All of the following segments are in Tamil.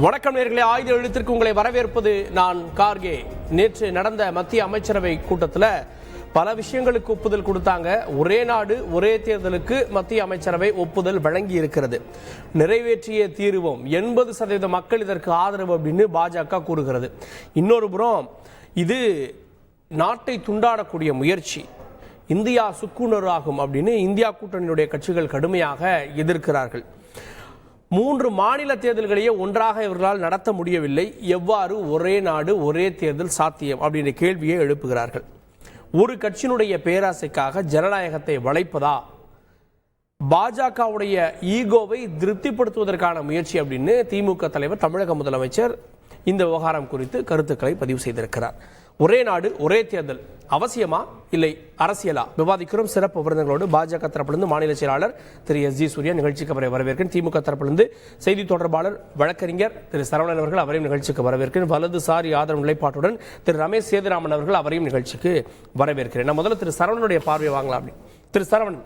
வணக்கம் நேயர்களே, ஆயுத எழுத்திற்கு உங்களை வரவேற்பது நான் கார்கே. நேற்று நடந்த மத்திய அமைச்சரவை கூட்டத்தில் பல விஷயங்களுக்கு ஒப்புதல் கொடுத்தாங்க. ஒரே நாடு ஒரே தேர்தலுக்கு மத்திய அமைச்சரவை ஒப்புதல் வழங்கி இருக்கிறது. நிறைவேற்றிய தீர்வோம், 80% மக்கள் இதற்கு ஆதரவு அப்படின்னு பாஜக கூறுகிறது. இன்னொரு புறம் இது நாட்டை துண்டாடக்கூடிய முயற்சி, இந்தியா சுக்குநூறாகும் அப்படின்னு இந்தியா கூட்டணியுடைய கட்சிகள் கடுமையாக எதிர்க்கிறார்கள். 3 மாநில தேர்தல்களையே ஒன்றாக இவர்களால் நடத்த முடியவில்லை. எவ்வாறு ஒரே நாடு ஒரே தேர்தல் சாத்தியம் அப்படின்ற கேள்வியை எழுப்புகிறார்கள். ஒரு கட்சியினுடைய பேராசைக்காக ஜனநாயகத்தை வளைப்பதா, பாஜகவுடைய ஈகோவை திருப்திப்படுத்துவதற்கான முயற்சி அப்படின்னு திமுக தலைவர் தமிழக முதலமைச்சர் இந்த விவகாரம் குறித்து கருத்துக்களை பதிவு செய்திருக்கிறார். ஒரே நாடு ஒரே தேர்தல் அவசியமா இல்லை அரசியலா விவாதிக்கிறோம். சிறப்பு விருந்தினர்களோடு பாஜக தரப்பிலிருந்து மாநில செயலாளர் திரு எஸ் ஜி சூர்யா நிகழ்ச்சிக்கு வரவேற்கிறேன். திமுக தரப்பிலிருந்து செய்தி தொடர்பாளர் வழக்கறிஞர் திரு சரவணன் அவர்கள், அவரையும் நிகழ்ச்சிக்கு வரவேற்கிறேன். வலதுசாரி ஆதரவு நிலைப்பாட்டுடன் திரு ரமேஷ் சேதுராமன் அவர்கள், அவரையும் நிகழ்ச்சிக்கு வரவேற்கிறேன். நான் முதல்ல திரு சரவணனுடைய பார்வையை வாங்கலாம். திரு சரவணன்,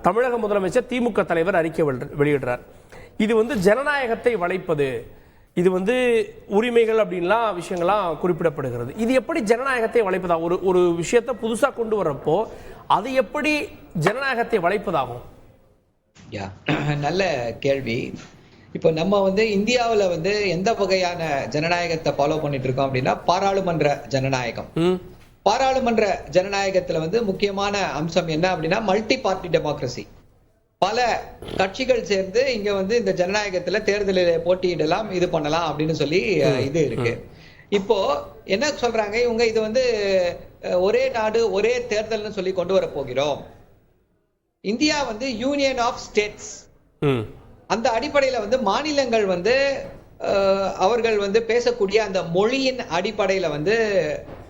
தமிழக முதலமைச்சர் திமுக தலைவர் அறிக்கை வெளியிடுறார். இது ஜனநாயகத்தை வளைப்பது, இது உரிமைகள் அப்படின்லாம் விஷயங்கள்லாம் குறிப்பிடப்படுகிறது. இது எப்படி ஜனநாயகத்தை வளைப்பதா? ஒரு விஷயத்தை புதுசா கொண்டு வரப்போ அது எப்படி ஜனநாயகத்தை வளைப்பதாகும்? நல்ல கேள்வி. இப்போ நம்ம இந்தியாவில் எந்த வகையான ஜனநாயகத்தை ஃபாலோ பண்ணிட்டு இருக்கோம் அப்படின்னா பாராளுமன்ற ஜனநாயகம். பாராளுமன்ற ஜனநாயகத்துல முக்கியமான அம்சம் என்ன அப்படின்னா மல்டி பார்ட்டி டெமோக்ரஸி. பல கட்சிகள் சேர்ந்து இங்க இந்த ஜனநாயகத்துல தேர்தலில் போட்டியிடலாம், இது பண்ணலாம் அப்படின்னு சொல்லி இது இருக்கு. இப்போ என்ன சொல்றாங்க இவங்க, இது ஒரே நாடு ஒரே தேர்தல்னு சொல்லி கொண்டு வர போகிறோம். India union of states. அந்த அடிப்படையில மாநிலங்கள் அவர்கள் பேசக்கூடிய அந்த மொழியின் அடிப்படையில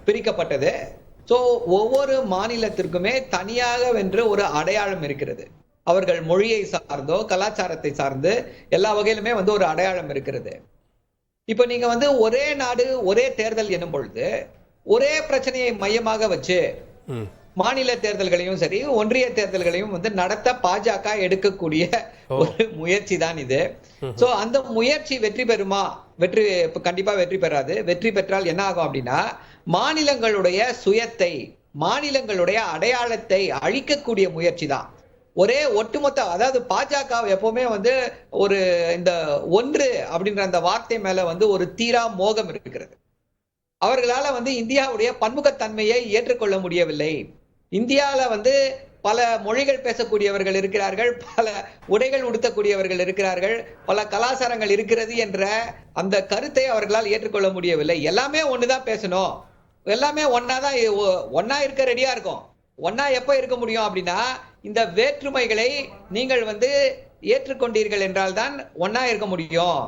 பிரிக்கப்பட்டது. சோ ஒவ்வொரு மாநிலத்திற்குமே தனியாக வென்று ஒரு அடையாளம் இருக்கிறது. அவர்கள் மொழியை சார்ந்தோ கலாச்சாரத்தை சார்ந்து எல்லா வகையிலுமே ஒரு அடையாளம் இருக்கிறது. இப்ப நீங்க ஒரே நாடு ஒரே தேர்தல் எனும் பொழுது ஒரே பிரச்சனையை மையமாக வச்சு மாநில தேர்தல்களையும் சரி ஒன்றிய தேர்தல்களையும் நடத்த பாஜக எடுக்கக்கூடிய ஒரு முயற்சி தான் இது. சோ அந்த முயற்சி வெற்றி பெறுமா? கண்டிப்பா வெற்றி பெறாது. வெற்றி பெற்றால் என்ன ஆகும் அப்படின்னா மாநிலங்களுடைய சுயத்தை, மாநிலங்களுடைய அடையாளத்தை அழிக்கக்கூடிய முயற்சி தான். ஒரே ஒட்டுமொத்த, அதாவது பாஜக எப்பவுமே ஒரு இந்த ஒன்று அப்படின்ற அந்த வார்த்தை மேல ஒரு தீரா மோகம் இருக்கிறது. அவர்களால இந்தியாவுடைய பன்முகத்தன்மையை ஏற்றுக்கொள்ள முடியவில்லை. இந்தியாவில பல மொழிகள் பேசக்கூடியவர்கள் இருக்கிறார்கள், பல உடைகள் உடுத்தக்கூடியவர்கள் இருக்கிறார்கள், பல கலாச்சாரங்கள் இருக்கிறது என்ற அந்த கருத்தை அவர்களால் ஏற்றுக்கொள்ள முடியவில்லை. எல்லாமே ஒண்ணுதான் பேசணும், எல்லாமே ஒன்னாதான், ஒன்னா இருக்க ரெடியா இருக்கும். ஒன்னா எப்ப இருக்க முடியும் அப்படின்னா இந்த வேற்றுமைகளை நீங்கள் ஏற்றுக்கொண்டீர்கள் என்றால் தான் ஒன்னா இருக்க முடியும்.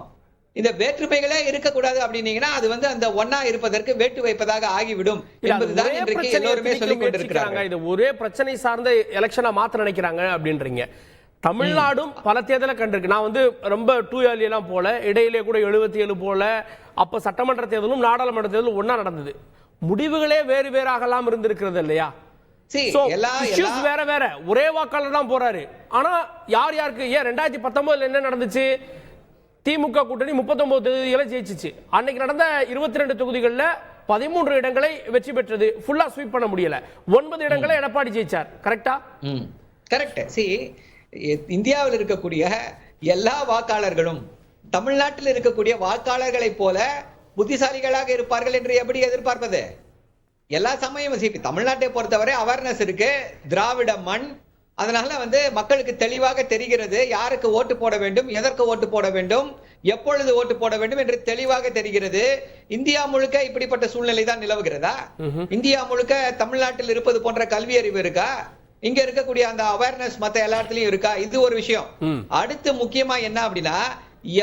இந்த வேற்றுமைகளே இருக்கக்கூடாது அப்படின்னீங்கன்னா அது அந்த ஒன்னா இருப்பதற்கு வேட்டு வைப்பதாக ஆகிவிடும் என்பதுதான் இன்றைக்கு எல்லோருமே சொல்லிக் கொண்டிருக்கிறாங்க. இது ஒரே பிரச்சனை சார்ந்த எலெக்ஷனா மாத்த நினைக்கிறாங்க அப்படின்றீங்க. தமிழ்நாடும் பல தேர்தலை கண்டிருக்கு. நான் ரொம்ப டூ எல்லாம் போல, இடையிலே கூட 77 போல, அப்ப சட்டமன்ற தேர்தலும் நாடாளுமன்ற தேர்தலும் ஒன்னா நடந்தது. முடிவுகளே வேறு வேறாகலாம் இருந்திருக்கிறது இல்லையா? வேற வேற, ஒரே வாக்காளர் தான் போறாரு. ஆனா யார் யாருக்கு, ஏன் 2019 என்ன நடந்துச்சு? திமுக கூட்டணி 39 தொகுதிகளை ஜெயிச்சிச்சு. அன்னைக்கு நடந்த 22 தொகுதிகளில் 13 இடங்களை வெற்றி பெற்றது. ஃபுல்லா ஸ்வீப் பண்ண முடியல. 9 இடங்களை எடப்பாடி ஜெயிச்சார். கரெக்டா? கரெக்ட். இந்தியாவில் இருக்கக்கூடிய எல்லா வாக்காளர்களும் தமிழ்நாட்டில் இருக்கக்கூடிய வாக்காளர்களை போல புத்திசாலிகளாக இருப்பார்கள் என்று எப்படி எதிர்பார்ப்பது? எல்லா சமயமும் தமிழ்நாட்டை பொறுத்தவரை அவேர்னஸ் இருக்கு, திராவிட மண். அதனால மக்களுக்கு தெளிவாக தெரிகிறது யாருக்கு ஓட்டு போட வேண்டும், எதற்கு ஓட்டு போட வேண்டும், எப்பொழுது ஓட்டு போட வேண்டும் என்று தெளிவாக தெரிகிறது. இந்தியா முழுக்க இப்படிப்பட்ட சூழ்நிலை தான் நிலவுகிறதா? இந்தியா முழுக்க தமிழ்நாட்டில் இருப்பது போன்ற கல்வி அறிவு இருக்கா? இங்க இருக்கக்கூடிய அந்த அவேர்னஸ் மத்த எல்லா இடத்துலயும் இருக்கா? இது ஒரு விஷயம். அடுத்து முக்கியமா என்ன அப்படின்னா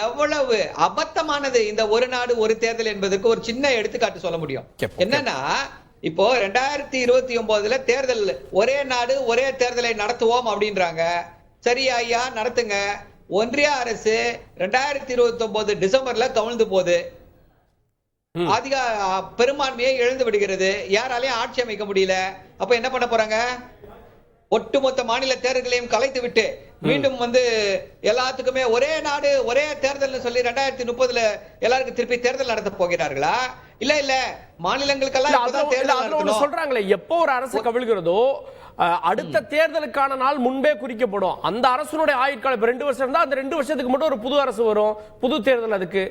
எவ்வளவு அபத்தமானது இந்த ஒரு நாடு ஒரு தேர்தல் என்பதற்கு ஒரு சின்ன எடுத்துக்காட்டு சொல்ல முடியும். என்னன்னா இப்போ 2029 தேர்தல் ஒரே நாடு ஒரே தேர்தலை நடத்துவோம் அப்படின்றாங்க. சரி ஐயா, நடத்துங்க. ஒன்றிய அரசு 2029 டிசம்பர்ல கவிழ்ந்து போகுது. அதிக பெரும்பான்மையை இழந்து விடுகிறது. யாராலையும் ஆட்சி அமைக்க முடியல. அப்ப என்ன பண்ண போறாங்க? ஒட்டுமொத்த மாநில தேர்தல்களையும் கலைத்து விட்டு மீண்டும் வந்து எல்லாத்துக்குமே ஒரே நாடு ஒரே தேர்தல் சொல்லி 2030 எல்லாருக்கும் திருப்பி தேர்தல் நடத்த போகிறார்களா? இல்ல மாநிலங்களுக்கெல்லாம் சொல்றாங்களே, எப்போ ஒரு அரசு கவிழ்கிறதோ அடுத்த தேர்தலுக்கான நாள் முன்பே குறிக்கப்படும். அந்த அரசுடைய ஆயுட்காலம் 2 வருஷம் இருந்தா அந்த 2 வருஷத்துக்கு மட்டும் ஒரு புது அரசு வரும், புது தேர்தல். அதுக்கு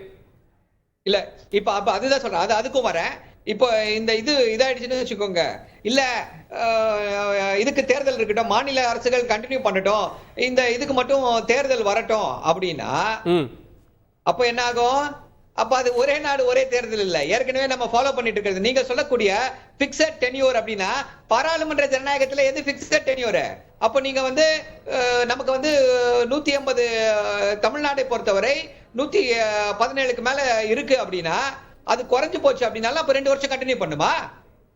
இல்ல இப்ப அதுதான் சொல்றேன், அதுக்கும் வரேன். இப்போ இந்த இதாயிடுச்சுன்னு வச்சுக்கோங்க, இல்ல இதுக்கு தேர்தல் இருக்கட்டும், மாநில அரசுகள் கண்டினியூ பண்ணட்டும், இந்த இதுக்கு மட்டும் தேர்தல் வரட்டும் அப்படின்னா அப்ப என்ன ஆகும்? அப்ப அது ஒரே நாடு ஒரே தேர்தல் இல்ல. ஏற்கனவே நம்ம ஃபாலோ பண்ணிட்டு இருக்கிறது நீங்க சொல்லக்கூடிய பிக்ஸட் டென்யூர் அப்படின்னா, பாராளுமன்ற ஜனநாயகத்துல எது பிக்ஸட் டென்யூர்? அப்ப நீங்க வந்து நமக்கு வந்து 180 தமிழ்நாட்டை பொறுத்தவரை 117க்கு மேல இருக்கு அப்படின்னா, அது குறைஞ்சு போச்சு அப்படின்னாலும் அப்ப 2 வருஷம் கண்டினியூ பண்ணுமா?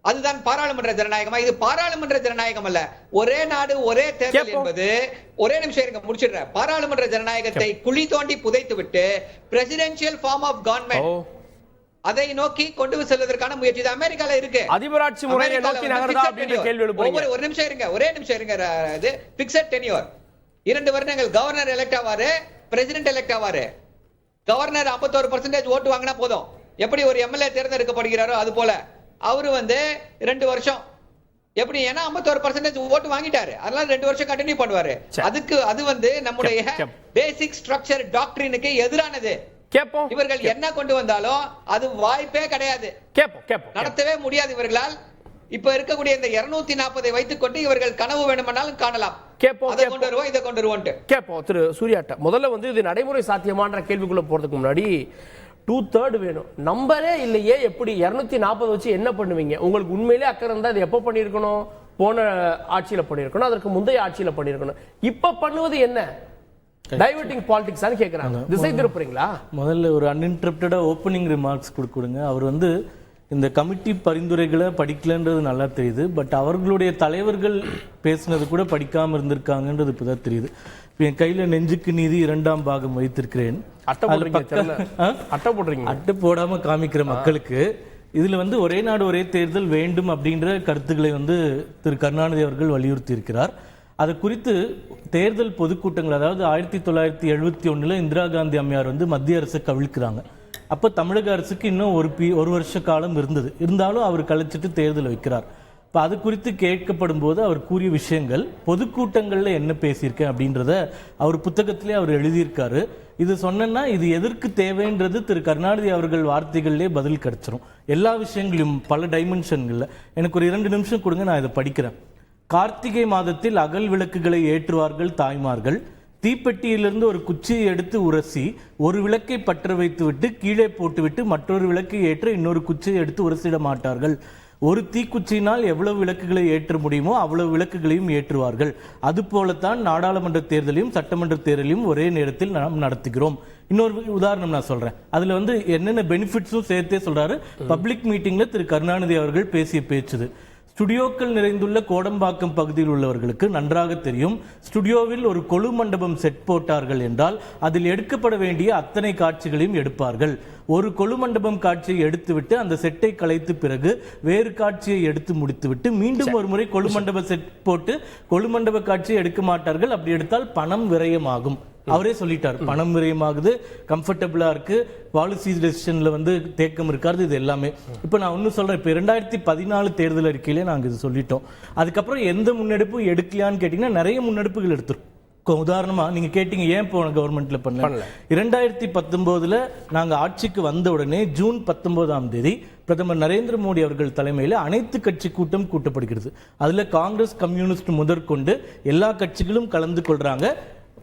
அதுதான் பாராளுமன்ற ஜனநாயகமா? இது பாராளுமன்ற ஜனநாயகம் அல்ல. ஒரே நாடு ஒரே தேர்தல் என்பது, ஒரே நிமிஷம் இருங்க முடிச்சிடுறேன். பாராளுமன்ற ஜனநாயகத்தை குழி தோண்டி புதைத்து விட்டு பிரசிடென்ஷியல் ஃபார்ம் ஆஃப் கவர்மெண்ட் அதை நோக்கி கொண்டு செல்வதற்கான முயற்சி தான் அமெரிக்கால இருக்கு. அதிபராட்சி முறையை நோக்கி நகர்தா அப்படிங்கிற கேள்வி எழுப்புறீங்க. ஒரு நிமிஷம் இருங்க, ஒரே நிமிஷம் இருங்க. இது பிக்ஸட் டென்யூர் 2 வருடங்கள். கவர்னர் எலெக்ட் ஆவாரு, பிரசிடென்ட் எலெக்ட் ஆவாரு. கவர்னர் 51% ஓட்டு வாங்கினா போதும். எப்படி ஒரு எம்எல்ஏ தேர்ந்தெடுக்கப்படுகிறாரோ அது போல அவரு வந்து 2 வருஷம் எப்படி, ஏன்னா 51% ஓட்டு வாங்கிட்டாரு, அதனால 2 வருஷம் கண்டினியூ பண்ணுவாரு. அது வந்து நம்முடைய பேசிக் ஸ்ட்ரக்சர் டாக்டரினுக்கு எதிரானது. கேப்போம், இவர்கள் என்ன கொண்டு வந்தாலும் அது வாய்ப்பே கிடையாது, நடத்தவே முடியாது இவர்களால். இப்ப இருக்கக்கூடிய இந்த 240 வைத்துக் கொண்டு இவர்கள் கனவு வேணுமானாலும் காணலாம். அதை கொண்டு வருவோம், இதை கொண்டு வருவோம். கேப்போம் திரு சூர்யாட்ட. முதல்ல வந்து இது நடைமுறை சாத்தியமான கேள்விக்குள்ள போறதுக்கு முன்னாடி 2/3 வேணும். நம்பரே இல்லையே, எப்படி 240 வச்சு என்ன பண்ணுவீங்க? உங்களுக்கு உண்மையிலே அக்கறை இருந்தா அது எப்போ பண்ணியிருக்கணும்? போன ஆட்சியில பண்ணியிருக்கணும், அதற்கு முந்தைய ஆட்சியில பண்ணியிருக்கணும். இப்ப பண்ணுவது என்ன? டைவர்ட்டிங் பாலிடிக்ஸ் கேட்கறாங்க. திசை திருப்புறீங்களா? முதல்ல ஒரு அன்இன்டரப்டடா ஓப்பனிங் ரிமார்க்ஸ் கொடுங்க. அவர் வந்து இந்த கமிட்டி பரிந்துரைகளை படிக்கலன்றது நல்லா தெரியுது. பட் அவர்களுடைய தலைவர்கள் பேசினது கூட படிக்காம இருந்திருக்காங்கன்றது இப்பதான் தெரியுது. என் கையில நெஞ்சுக்கு நீதி 2ஆம் பாகம் வைத்திருக்கிறேன். அட்டை போடாம காமிக்கிற மக்களுக்கு இதுல வந்து ஒரே நாடு ஒரே தேர்தல் வேண்டும் அப்படின்ற கருத்துக்களை வந்து திரு கருணாநிதி அவர்கள் வலியுறுத்தி இருக்கிறார். அது குறித்து தேர்தல் பொதுக்கூட்டங்கள், அதாவது 1971 இந்திரா காந்தி அம்மையார் வந்து மத்திய அரசை கவிழ்க்கிறாங்க. அப்போ தமிழக அரசுக்கு இன்னும் ஒரு வருஷ காலம் இருந்தாலும் அவர் கழிச்சிட்டு தேர்தல் வைக்கிறார். இப்போ அது குறித்து கேட்கப்படும் போது அவர் கூறிய விஷயங்கள், பொதுக்கூட்டங்களில் என்ன பேசியிருக்கேன் அப்படின்றத அவர் புத்தகத்திலே அவர் எழுதியிருக்காரு. இது சொன்னா இது எதற்கு தேவைன்றது திரு கருணாநிதி அவர்கள் வார்த்தைகள்லேயே பதில் கிடைச்சிரும். எல்லா விஷயங்களையும் பல டைமென்ஷன்களில். எனக்கு ஒரு 2 நிமிஷம் கொடுங்க, நான் இதை படிக்கிறேன். கார்த்திகை மாதத்தில் அகல் விளக்குகளை ஏற்றுவார்கள் தாய்மார்கள். தீப்பெட்டியிலிருந்து ஒரு குச்சியை எடுத்து உரசி ஒரு விளக்கை பற்ற வைத்து விட்டு கீழே போட்டுவிட்டு மற்றொரு விளக்கை ஏற்ற இன்னொரு குச்சியை எடுத்து உரசிட மாட்டார்கள். ஒரு தீக்குச்சியினால் எவ்வளவு விளக்குகளை ஏற்ற முடியுமோ அவ்வளவு விளக்குகளையும் ஏற்றுவார்கள். அது போலத்தான் நாடாளுமன்ற தேர்தலையும் சட்டமன்ற தேர்தலையும் ஒரே நேரத்தில் நாம் நடத்துகிறோம். இன்னொரு உதாரணம் நான் சொல்றேன். அதுல வந்து என்னென்ன பெனிஃபிட்ஸும் சேர்த்தே சொல்றாரு. பப்ளிக் மீட்டிங்ல திரு கருணாநிதி அவர்கள் பேசிய பேச்சுது. ஸ்டுடியோக்கள் நிறைந்துள்ள கோடம்பாக்கம் பகுதியில் உள்ளவர்களுக்கு நன்றாக தெரியும். ஸ்டுடியோவில் ஒரு கொலு மண்டபம் செட் போட்டார்கள் என்றால் அதில் எடுக்கப்பட வேண்டிய அத்தனை காட்சிகளையும் எடுப்பார்கள். ஒரு கொலு மண்டபம் காட்சியை எடுத்துவிட்டு அந்த செட்டை கலைத்து பிறகு வேறு காட்சியை எடுத்து முடித்துவிட்டு மீண்டும் ஒரு முறை கொலு மண்டப செட் போட்டு கொலு மண்டப காட்சியை எடுக்க மாட்டார்கள். அப்படி எடுத்தால் பணம் விரயமாகும். அவரே சொல்லிட்டார், பணம் விரயமாகுது, கம்ஃபர்டபுளா இருக்கு, பாலிசி டெசிஷன்ல வந்து தேக்கம் இருக்காது. இது எல்லாமே இப்ப நான் ஒன்னும் சொல்றேன். இப்ப 2014 தேர்தல் அறிக்கையிலே நாங்க இது சொல்லிட்டோம். அதுக்கப்புறம் எந்த முன்னெடுப்பும் எடுக்கலையான்னு கேட்டீங்கன்னா நிறைய முன்னெடுப்புகள் எடுத்துரும். உதாரணமா நீங்க கேட்டீங்க ஏன் போன கவர்மெண்ட்ல பண்ணல. 2019 நாங்க ஆட்சிக்கு வந்த உடனே ஜூன் 19ஆம் தேதி பிரதமர் நரேந்திர மோடி அவர்கள் தலைமையில் அனைத்து கட்சி கூட்டம் கூட்டப்படுகிறது. அதுல காங்கிரஸ், கம்யூனிஸ்ட் முதற்கொண்டு எல்லா கட்சிகளும் கலந்து கொள்றாங்க.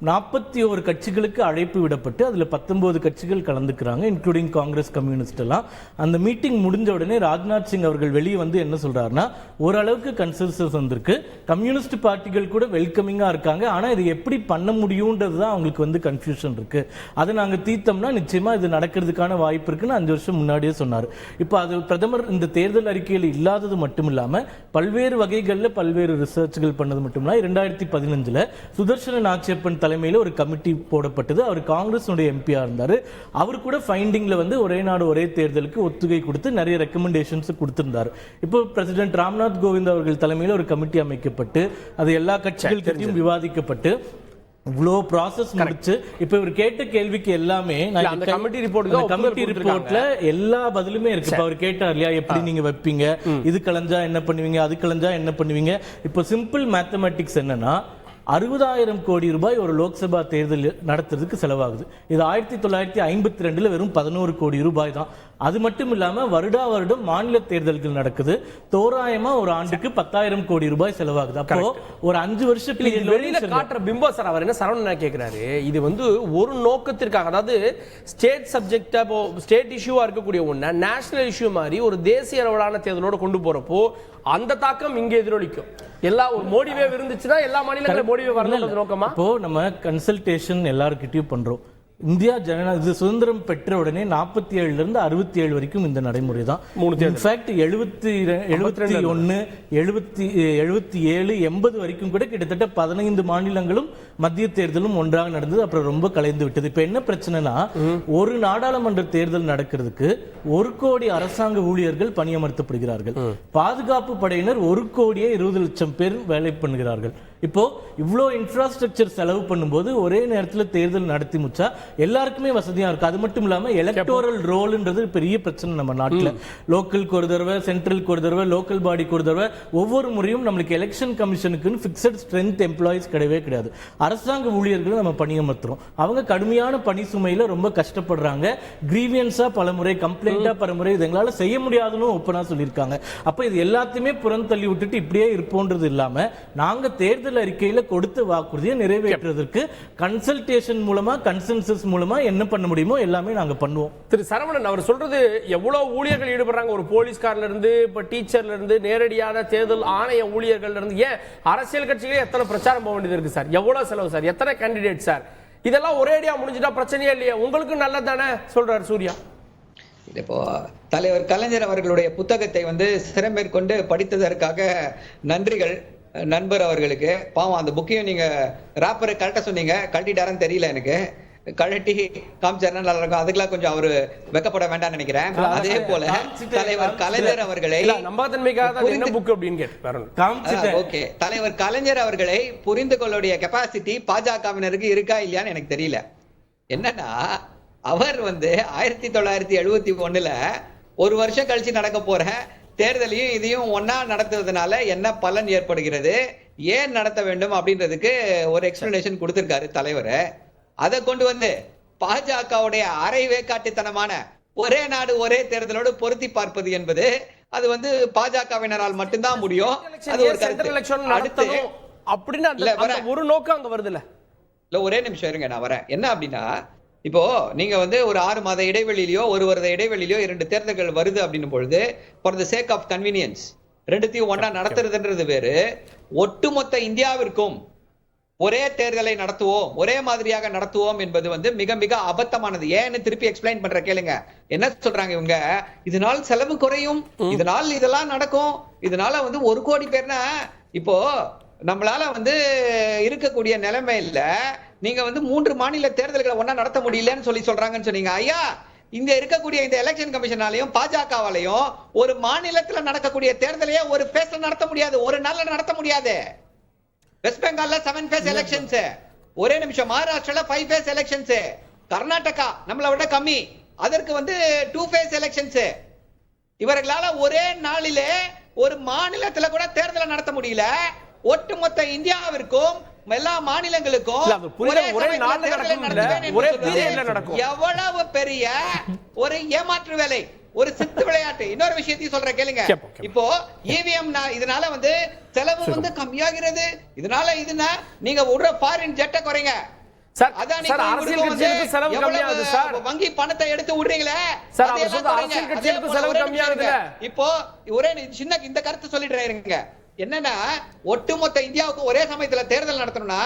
41 கட்சிகளுக்கு அழைப்பு விடப்பட்டு அதுல 19 கட்சிகள் கலந்துக்கிறாங்க, இன்க்ளூடிங் காங்கிரஸ், கம்யூனிஸ்ட் எல்லாம். அந்த மீட்டிங் முடிஞ்ச உடனே ராஜ்நாத் சிங் அவர்கள் வெளியே வந்து என்ன சொல்றாருன்னா, ஓரளவுக்கு கன்சென்சஸ் வந்திருக்கு, கம்யூனிஸ்ட் பார்ட்டிகள் கூட வெல்கமிங்கா இருக்காங்க, ஆனா இது எப்படி பண்ண முடியும்ன்றது தான் அவங்களுக்கு வந்து கன்ஃபியூஷன் இருக்கு. அதை நாங்க தீர்த்தோம்னா நிச்சயமா இது நடக்கிறதுக்கான வாய்ப்பு இருக்குன்னு 5 வருஷம் முன்னாடியே சொன்னார். இப்போ அது பிரதமர் இந்த தேர்தல் அறிக்கையில் இல்லாதது மட்டும் இல்லாம பல்வேறு வகைகளில் பல்வேறு ரிசர்ச்கள் பண்ணது மட்டும் இல்ல. 2015 சுதர்சன நாச்சியப்பன் தலைமையில் ஒரு கமிட்டி போடப்பட்டது. அவர் காங்கிரஸ் எம்பியா இருந்தாரு. அவர் கூட ஃபைண்டிங்ல வந்து ஒரே நாடு ஒரே தேர்தலுக்கு ஒத்துகை கொடுத்து நிறைய ரெக்கமெண்டேஷன்ஸ் கொடுத்திருந்தார். இப்போ பிரசிடென்ட் ராம்நாத் கோவிந்த் அவர்கள் தலைமையில் ஒரு கமிட்டி அமைக்கப்பட்டு அது எல்லா கட்சிகளுக்கும் விவாதிக்கப்பட்டு இவ்வளோ ப்ராசஸ் முடிச்சு இப்ப இவர் கேட்ட கேள்விக்கு எல்லாமே அந்த கமிட்டி ரிப்போர்ட்ல எல்லா பதிலுமே இருக்கு. இப்ப அவர் கேட்டார் இல்லையா, எப்படி நீங்க வைப்பீங்க, இது கலைஞ்சா என்ன பண்ணுவீங்க, அது கலைஞ்சா என்ன பண்ணுவீங்க. இப்ப சிம்பிள் மேத்தமேட்டிக்ஸ் என்னன்னா 60,000 கோடி ரூபாய் ஒரு லோக்சபா தேர்தல் நடத்துறதுக்கு செலவாகுது. இது 1952 வெறும் 11 கோடி ரூபாய் தான். அது மட்டும் இல்லாம வருடம் மாநில தேர்தல்கள் நடக்குது. தோராயமா ஒரு ஆண்டுக்கு 10,000 கோடி ரூபாய் செலவாகுது. அப்போ ஒரு 5 வருஷத்துல வெளியில காட்டுற பிம்பம் சார். அவர் என்ன சரவணன் கேட்கிறாரு, இது வந்து ஒரு நோக்கத்திற்காக, அதாவது ஸ்டேட் சப்ஜெக்டா ஸ்டேட் இஷ்யூவா இருக்கக்கூடிய ஒண்ணு நேஷனல் இஷ்யூ மாதிரி ஒரு தேசிய அளவிலான தேர்தலோட கொண்டு போறப்போ அந்த தாக்கம் இங்க எதிரொலிக்கும். எல்லா ஒரு மோடிவே இருந்துச்சுன்னா எல்லா மாநிலங்களும் மோடிவே வரணும் நோக்கமா. இப்போ நம்ம கன்சல்டேஷன் எல்லாருக்கிட்டையும் பண்றோம். இந்தியா இது சுதந்திரம் பெற்ற உடனே 47 இருந்து 67 வரைக்கும் இந்த நடைமுறை தான். இன்ஃபேக்ட் 71, 77, 80 வரைக்கும் கூட கிட்டத்தட்ட 15 மாநிலங்களும் மத்திய தேர்தலும் ஒன்றாக நடந்தது. அப்புறம் ரொம்ப கலைந்து விட்டது. இப்ப என்ன பிரச்சனைனா, ஒரு நாடாளுமன்ற தேர்தல் நடக்கிறதுக்கு 1 கோடி அரசாங்க ஊழியர்கள் பணியமர்த்தப்படுகிறார்கள். பாதுகாப்பு படையினர் 1,20,00,000 பேர் வேலை பண்ணுகிறார்கள். இப்போ இவ்வளோ இன்ஃப்ராஸ்ட்ரக்சர் செலவு பண்ணும்போது ஒரே நேரத்தில் தேர்தல் நடத்தி முடிச்சா எல்லாருக்குமே வசதியா இருக்கு. அது மட்டும் இல்லாம எலக்டோரல் ரோல்ன்றது பெரிய பிரச்சனை நம்ம நாட்டில். லோக்கலுக்கு ஒரு தடவை, சென்ட்ரலுக்கு ஒரு தடவை, லோக்கல் பாடிக்கு ஒரு தடவை, ஒவ்வொரு முறையும் நம்மளுக்கு எலெக்ஷன் கமிஷனுக்குன்னு ஃபிக்ஸட் ஸ்ட்ரென்த் எம்ப்ளாயிஸ் கிடையவே கிடையாது. அரசாங்க ஊழியர்களை நம்ம பணியமர்த்துறோம். அவங்க கடுமையான பணி சுமையில ரொம்ப கஷ்டப்படுறாங்க. கிரீவியன்ஸா பலமுறை, கம்ப்ளைண்டா பலமுறை இது எங்களால செய்ய முடியாதுன்னு ஓப்பனா சொல்லியிருக்காங்க. அப்ப இது எல்லாத்தையுமே புறந்தள்ளி விட்டுட்டு இப்படியே இருப்போன்றது இல்லாம நாங்க தேர்தல் அறிக்கையில கொடுத்த வாக்குறுதியை நிறைவேற்றுவதற்கு கன்சல்டேஷன் மூலமா, கன்சென்சஸ் மூலமா என்ன பண்ண முடியுமோ எல்லாமே நாங்க பண்ணுவோம். திரு சரவணன் அவர் சொல்றது எவ்வளவு ஊழியர்கள் ஈடுபடுறாங்க, ஒரு போலீஸ்காரல இருந்து இப்ப டீச்சர்ல இருந்து நேரடியான தேர்தல் ஆணைய ஊழியர்கள் இருந்து ஏன் அரசியல் கட்சிகளே எத்தனை பிரச்சாரம் போக வேண்டியது இருக்கு சார், எவ்வளவு செலவு சார், எத்தனை கேண்டிடேட் சார், இதெல்லாம் ஒரேடியா முடிஞ்சிட்டா பிரச்சனையே இல்லையா, உங்களுக்கு நல்லதானே சொல்றாரு சூர்யா. இப்போ தலைவர் கலைஞர் அவர்களுடைய புத்தகத்தை வந்து சிறமேற்கொண்டு படித்ததற்காக நன்றிகள் நண்பர் அவர்களுக்கு. பாவம் அந்த புக்கையும் நீங்க ராப்பரை கரெக்டா சொன்னீங்க, கழட்டிட்டாரன்னு தெரியல எனக்கு, கழட்டி காமிச்சாருன்னா நல்லா இருக்கும். அதுக்கெல்லாம் கொஞ்சம் அவரு வெக்கப்பட வேண்டாம்னு நினைக்கிறேன். அதே போல தலைவர் கலைஞர் அவர்களை தலைவர் கலைஞர் அவர்களை புரிந்து கொள்ளுடைய கெப்பாசிட்டி பாஜகவினருக்கு இருக்கா இல்லையான்னு எனக்கு தெரியல. என்னன்னா அவர் வந்து 1971 ஒரு வருஷம் கழிச்சு நடக்க போற தேர்தலையும் இதையும் ஒன்னா நடத்துவதனால என்ன பலன் ஏற்படுகிறது, ஏன் நடத்த வேண்டும் அப்படின்றதுக்கு ஒரு எக்ஸ்பிளனேஷன் கொடுத்திருக்காரு தலைவர். அதை கொண்டு வந்து பாஜகவுடைய அரை வேக்காட்டுத்தனமான ஒரே நாடு ஒரே தேர்தலோடு பொருத்தி பார்ப்பது என்பது அது வந்து பாஜகவினரால் மட்டும்தான் முடியும். அது ஒரு ஒரு நோக்கம் அங்க வருது இல்ல. ஒரே நிமிஷம் இருங்க, நான் வரேன். என்ன அப்படின்னா, இப்போ நீங்க வந்து ஒரு 6 மாத இடைவெளியிலயோ 1 வருட இடைவெளியிலோ 2 தேர்தல்கள் வருது அப்படின்னும் பொழுது for the sake of convenience ரெண்டுத்தையும் ஒன்னா நடத்துறதுன்றது வேறு. ஒட்டுமொத்த இந்தியாவிற்கும் ஒரே தேர்தலை நடத்துவோம், ஒரே மாதிரியாக நடத்துவோம் என்பது வந்து மிக மிக அபத்தமானது. ஏன்னு திருப்பி எக்ஸ்பிளைன் பண்ற கேளுங்க. என்ன சொல்றாங்க இவங்க, இதனால் செலவு குறையும், இதனால் இதெல்லாம் நடக்கும், இதனால வந்து 1 கோடி பேர்னா இப்போ நம்மளால வந்து இருக்கக்கூடிய நிலைமையில நீங்க வந்து 3 மாநில தேர்தல்களை ஒன்னா நடத்த முடியலன்னு சொல்றாங்கன்னு சொன்னீங்க. ஐயா, இங்க இருக்கக்கூடிய இந்த எலெக்ஷன் கமிஷனாலையும் பாஜகவாலையும் ஒரு மாநிலத்துல நடக்கக்கூடிய தேர்தலையே ஒரு பேஸ்ல நடத்த முடியாது, ஒரு நாள்ல நடத்த முடியாது. வெஸ்ட் பெங்கால்ல 7 phase எலெக்ஷன்ஸ், ஒரே நிமிஷம், மகாராஷ்டிரால 5 phase எலெக்ஷன்ஸ், கர்நாடகா நம்மளை விட கம்மி, அதற்கு வந்து 2 phase எலெக்ஷன்ஸ். இவர்களால ஒரே நாளிலே ஒரு மாநிலத்துல கூட தேர்தலை நடத்த முடியல. ஒட்டுமொத்த இந்தியாவிற்கும் எல்லா மாநிலங்களுக்கும் எவ்வளவு பெரிய ஒரு ஏமாற்று வேலை, ஒரு சித்து விளையாட்டு. இன்னொரு விஷயத்தையும் சொல்ற கேளுங்க. இப்போ இவிஎம் இதனால வந்து செலவு வந்து கம்மியாகிறது. இதனால இதுனா நீங்க விடுற ஃபாரின் ஜெட்டை குறைங்க. வங்கி பணத்தை எடுத்து விடுறீங்களே, இப்போ ஒரே சின்ன இந்த கருத்து சொல்லிடுறேங்க. என்னன்னா, ஒட்டுமொத்த இந்தியாவுக்கு ஒரே சமயத்துல தேர்தல் நடத்தணும்னா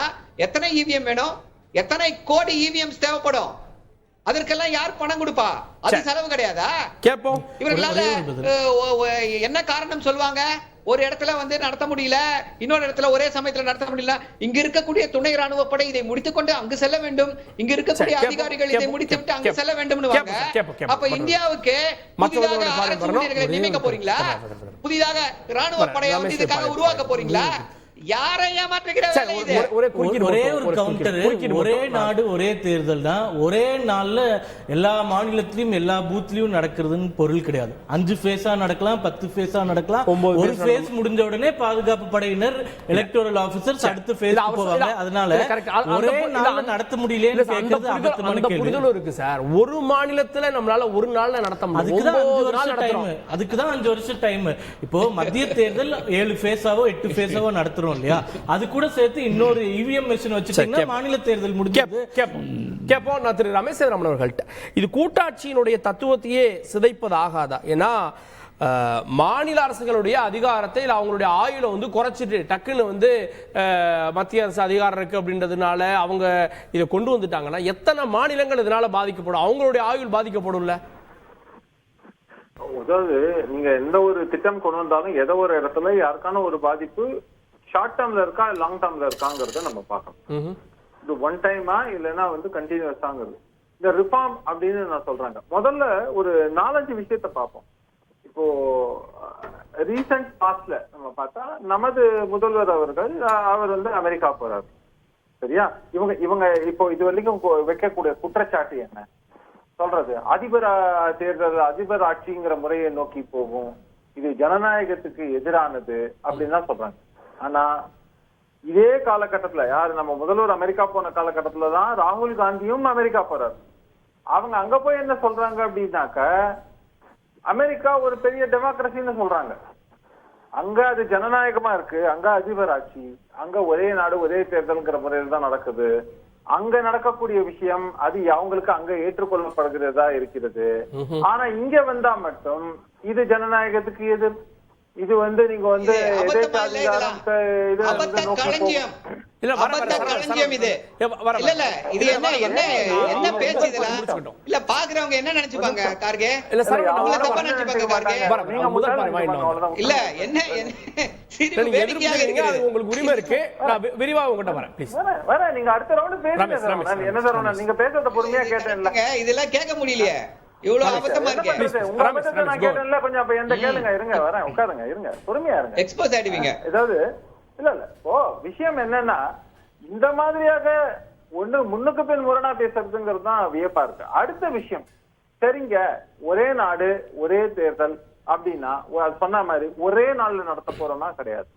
எத்தனை இவிஎம் வேணும், எத்தனை கோடி இவிஎம்ஸ் தேவைப்படும், அதற்கெல்லாம் யார் பணம் கொடுப்பா? அது செலவு கிடையாதா? கேட்போம். இவர்களால என்ன காரணம் சொல்லுவாங்க, ஒரு இடத்துல வந்து நடத்த முடியல, இன்னொரு இடத்துல ஒரே சமயத்துல நடத்த முடியல. இங்க இருக்கக்கூடிய துணை ராணுவ படை இதை முடித்துக்கொண்டு அங்கு செல்ல வேண்டும், இங்க இருக்கக்கூடிய அதிகாரிகள் இதை முடித்துவிட்டு அங்கு செல்ல வேண்டும். அப்ப இந்தியாவுக்கு புதிதாக அரசு ஊழியர்களை நியமிக்க போறீங்களா? புதிதாக ராணுவ படையை வந்து இதுக்காக உருவாக்க போறீங்களா? யாரை ஏமாற்றுகிற சரி, வேலை இது? ஒரே ஒரு கவுண்டர், ஒரே நாடு ஒரே தேர்தல் தான் ஒரே நாள்ல எல்லா மாநிலத்திலயும் எல்லா பூத்லயும் நடக்கிறதுன்னு பொருள் கிடையாது. 5 ஃபேஸா நடக்கலாம், 10 ஃபேஸா நடக்கலாம். ஒரு ஃபேஸ் முடிஞ்ச உடனே பாதுகாப்பு படையினர், எலக்டோரல் ஆபீசர்ஸ் அடுத்த ஃபேஸ் போவாங்க. அதனால ஒரே நாள்ல நடத்த முடியலன்னு கேக்குறது அபத்தமான கேள்வி. புரிதலும் இருக்கு சார். ஒரு மாநிலத்துல நம்மளால ஒரு நாள்ல நடத்த முடியும். அதுக்குதான் 5 வருஷம் டைம். இப்போ மத்திய தேர்தல் 7 ஃபேஸாவோ 8 ஃபேஸாவோ நடத்துறோம் இல்லையா? அது கூட சேர்த்து இன்னொரு இவிஎம் மெஷின் வச்சுட்டீங்கன்னா மாநில தேர்தல் முடிஞ்சது. கேப்போம் நான் திரு ரமேஷ் சேதுராமன் அவர்கள்ட்ட. இது கூட்டாட்சியினுடைய தத்துவத்தையே சிதைப்பது ஆகாதா? ஏன்னா மாநில அரசுகளுடைய அதிகாரத்தை அவங்களுடைய ஆயுளை வந்து குறைச்சிட்டு டக்குன்னு வந்து மத்திய அரசு அதிகாரம் இருக்கு அப்படின்றதுனால அவங்க இதை கொண்டு வந்துட்டாங்கன்னா எத்தனை மாநிலங்கள் இதனால பாதிக்கப்படும்? அவங்களுடைய ஆயுள் பாதிக்கப்படும்ல. அதாவது நீங்க எந்த ஒரு திட்டம் கொண்டு வந்தாலும் ஏதோ ஒரு இடத்துல யாருக்கான ஒரு பாதிப்பு ஷார்ட் டேர்ம்ல இருக்கா லாங் டேர்ம்ல இருக்காங்கிறத நம்ம பார்க்கணும். இது ஒன் டைமா இல்லைன்னா வந்து கண்டினியூஸாங்கிறது. இந்த ரிஃபார்ம் அப்படின்னு நான் சொல்றாங்க. முதல்ல ஒரு 4-5 விஷயத்த பார்ப்போம். இப்போ ரீசன்ட் பாஸ்ட்ல நம்ம பார்த்தா நமது முதல்வர் அவர்கள் அவர் வந்து அமெரிக்கா போறாரு. சரியா? இவங்க இப்போ இது வரைக்கும் வைக்கக்கூடிய குற்றச்சாட்டு என்ன சொல்றது? அதிபர் தேர்தல், அதிபர் ஆட்சிங்கிற முறையை நோக்கி போகும், இது ஜனநாயகத்துக்கு எதிரானது அப்படின்னு தான் சொல்றாங்க. ஆனா இதே காலகட்டத்துல யாரு நம்ம முதல்வர் அமெரிக்கா போன காலகட்டத்துலதான் ராகுல் காந்தியும் அமெரிக்கா போறாரு. அவங்க அங்க போய் என்ன சொல்றாங்க அப்படின்னாக்க அமெரிக்கா ஒரு பெரிய டெமோக்ரஸின்னு சொல்றாங்க. அங்க அது ஜனநாயகமா இருக்கு, அங்க அதிபர் ஆட்சி, அங்க ஒரே நாடு ஒரே தேர்தல்ங்கிற முறையில் தான் நடக்குது. அங்க நடக்கக்கூடிய விஷயம் அது அவங்களுக்கு அங்க ஏற்றுக்கொள்ளப்படுகிறதா இருக்கிறது. ஆனா இங்க வந்தா மட்டும் இது ஜனநாயகத்துக்கு எதிர். இது வந்து நீங்க வந்து பாக்குறவங்க என்ன நினைச்சுப்பாங்க கார்கே? உங்களுக்கு உரிமை இருக்கு. விரிவா உங்ககிட்ட வரேன். நீங்க அடுத்த ரவுண்ட் பேசுங்க. என்ன சார் நீங்க பேசுறத பொறுமையா கேட்டேன். இதெல்லாம் கேட்க முடியலையே, இவ்வளவு அபத்தமா இருக்கு. நான் கேட்டேன்ல, கொஞ்சம் அப்ப எந்த கேளுங்க. இருங்க வரேன், உட்காருங்க, இருங்க, பொறுமையா இருங்க. எக்ஸ்போஸ் ஆயிடுவீங்க. ஏதாவது இல்ல ஓ விஷயம் என்னன்னா இந்த மாதிரியாக ஒண்ணு முன்னுக்கு பின் முரணா பேசுறதுங்கிறது தான் வியப்பா இருக்கு. அடுத்த விஷயம், சரிங்க ஒரே நாடு ஒரே தேர்தல் அப்படின்னா சொன்ன மாதிரி ஒரே நாள்ல நடத்த போறோம்னா கிடையாது,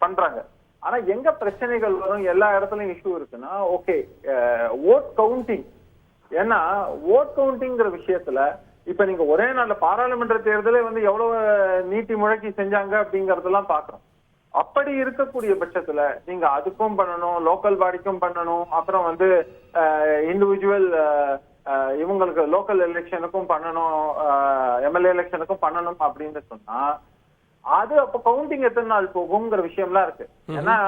பண்றாங்க. ஆனா எங்க பிரச்சனைகள் வரும், எல்லா இடத்துலயும் இஷ்யூ இருக்குன்னா ஓகே ஓட் கவுண்டிங். ஏன்னா ஓட் கவுண்டிங்கிற விஷயத்துல இப்ப நீங்க ஒரே நாள்ல பாராளுமன்ற தேர்தலே வந்து எவ்வளவு நீட்டி முழக்கி செஞ்சாங்க அப்படிங்கறதெல்லாம் பாக்குறோம். அப்படி இருக்கக்கூடிய பட்சத்துல நீங்க அதுக்கும் பண்ணணும், லோக்கல் பாடிக்கும் பண்ணணும், அப்புறம் வந்து இண்டிவிஜுவல் இவங்களுக்கு லோக்கல் எலெக்ஷனுக்கும் பண்ணணும், எம்எல்ஏ எலெக்ஷனுக்கும் பண்ணணும் அப்படின்னு சொன்னா அது அப்ப கவுண்டிங் எத்தனை நாள் போகுங்கிற விஷயம்லாம் இருக்கு. ஏன்னா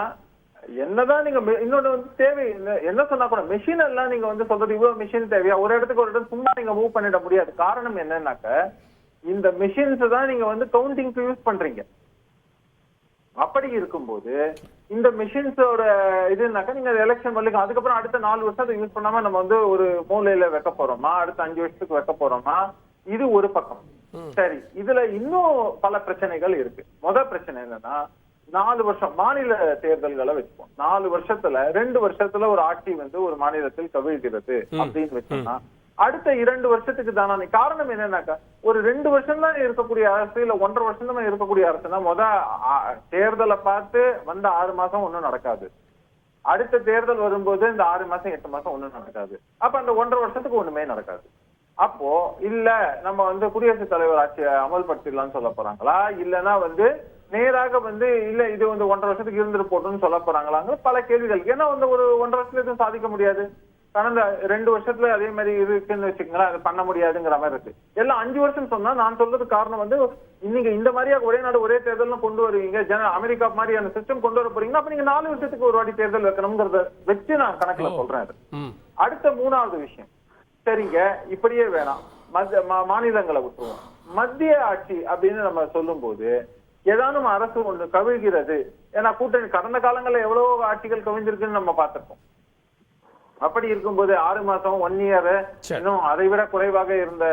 என்னதான் நீங்க இன்னொன்னு வந்து தேவை என்ன சொன்னா கூட மெஷின் எல்லாம் நீங்க வந்து சொல்றது இவ்வளவு மிஷின் தேவையா, ஒரு இடத்துக்கு ஒரு இடம் சும்மா நீங்க மூவ் பண்ணிட முடியாது. காரணம் என்னன்னாக்க இந்த மெஷின்ஸ் தான் நீங்க வந்து கவுண்டிங்க்கு யூஸ் பண்றீங்க. அப்படி இருக்கும்போது இந்த மெஷின்ஸோட இதுனாக்கா நீங்க எலெக்ஷன் வரலாம், அதுக்கப்புறம் அடுத்த 4 வருஷத்துக்கு யூஸ் பண்ணாம நம்ம வந்து ஒரு மூலையில வைக்க போறோமா, அடுத்த 5 வருஷத்துக்கு வைக்க போறோமா, இது ஒரு பக்கம். சரி, இதுல இன்னும் பல பிரச்சனைகள் இருக்கு. முதல் பிரச்சனை என்னன்னா 4 வருஷம் மாநில தேர்தல்களை வச்சுப்போம். 4 வருஷத்துல 2 வருஷத்துல ஒரு ஆட்சி வந்து ஒரு மாநிலத்தில் கவிழ்கிறது அப்படின்னு வச்சோம்னா அடுத்த 2 வருஷத்துக்கு தானே. காரணம் என்னன்னாக்கா ஒரு 2 வருஷம் தான் இருக்கக்கூடிய அரசு, இல்ல 1.5 வருஷம் தான் இருக்கக்கூடிய அரசுனா தேர்தலை பார்த்து வந்த 6 மாசம் ஒண்ணும் நடக்காது. அடுத்த தேர்தல் வரும்போது இந்த 6 மாசம் 8 மாசம் ஒண்ணும் நடக்காது. அப்ப அந்த 1.5 வருஷத்துக்கு ஒண்ணுமே நடக்காது. அப்போ இல்ல நம்ம வந்து குடியரசுத் தலைவர் ஆட்சியை அமல்படுத்திடலாம்னு சொல்ல போறாங்களா, இல்லைன்னா வந்து நேராக வந்து இல்ல இது வந்து 1.5 வருஷத்துக்கு இருந்துட்டு போட்டோம்னு சொல்ல போறாங்களாங்க பல கேள்விகள். ஏன்னா வந்து ஒரு 1.5 வருஷத்துல எதுவும் சாதிக்க முடியாது. கடந்த 2 வருஷத்துல அதே மாதிரி இருக்குன்னு வச்சுக்கோங்களேன், அது பண்ண முடியாதுங்கிற மாதிரி இருக்கு. எல்லாம் 5 வருஷம் சொன்னா நான் சொல்றது காரணம் வந்து நீங்க இந்த மாதிரியா ஒரே நாடு ஒரே தேர்தல் கொண்டு வருவீங்க, அமெரிக்கா மாதிரியான சிஸ்டம் கொண்டு வர போறீங்கன்னா அப்ப நீங்க 4 வருஷத்துக்கு ஒரு வாட்டி தேர்தல் வைக்கணும்ங்கிறத வச்சு நான் கணக்குல சொல்றேன். அடுத்த 3வது விஷயம், சரிங்க இப்படியே வேணாம் மாநிலங்களை விட்டுருவோம், மத்திய ஆட்சி அப்படின்னு நம்ம சொல்லும் போது ஏதானும் அரசு ஒண்ணு கவிழ்கிறது. ஏன்னா கூட்டணி கடந்த காலங்கள்ல எவ்வளவு ஆட்சிகள் கவிழ்ந்திருக்குன்னு நம்ம பார்த்திருக்கோம். அப்படி இருக்கும்போது 6 மாசம் 1 இயர் இன்னும் அதை விட குறைவாக இருந்த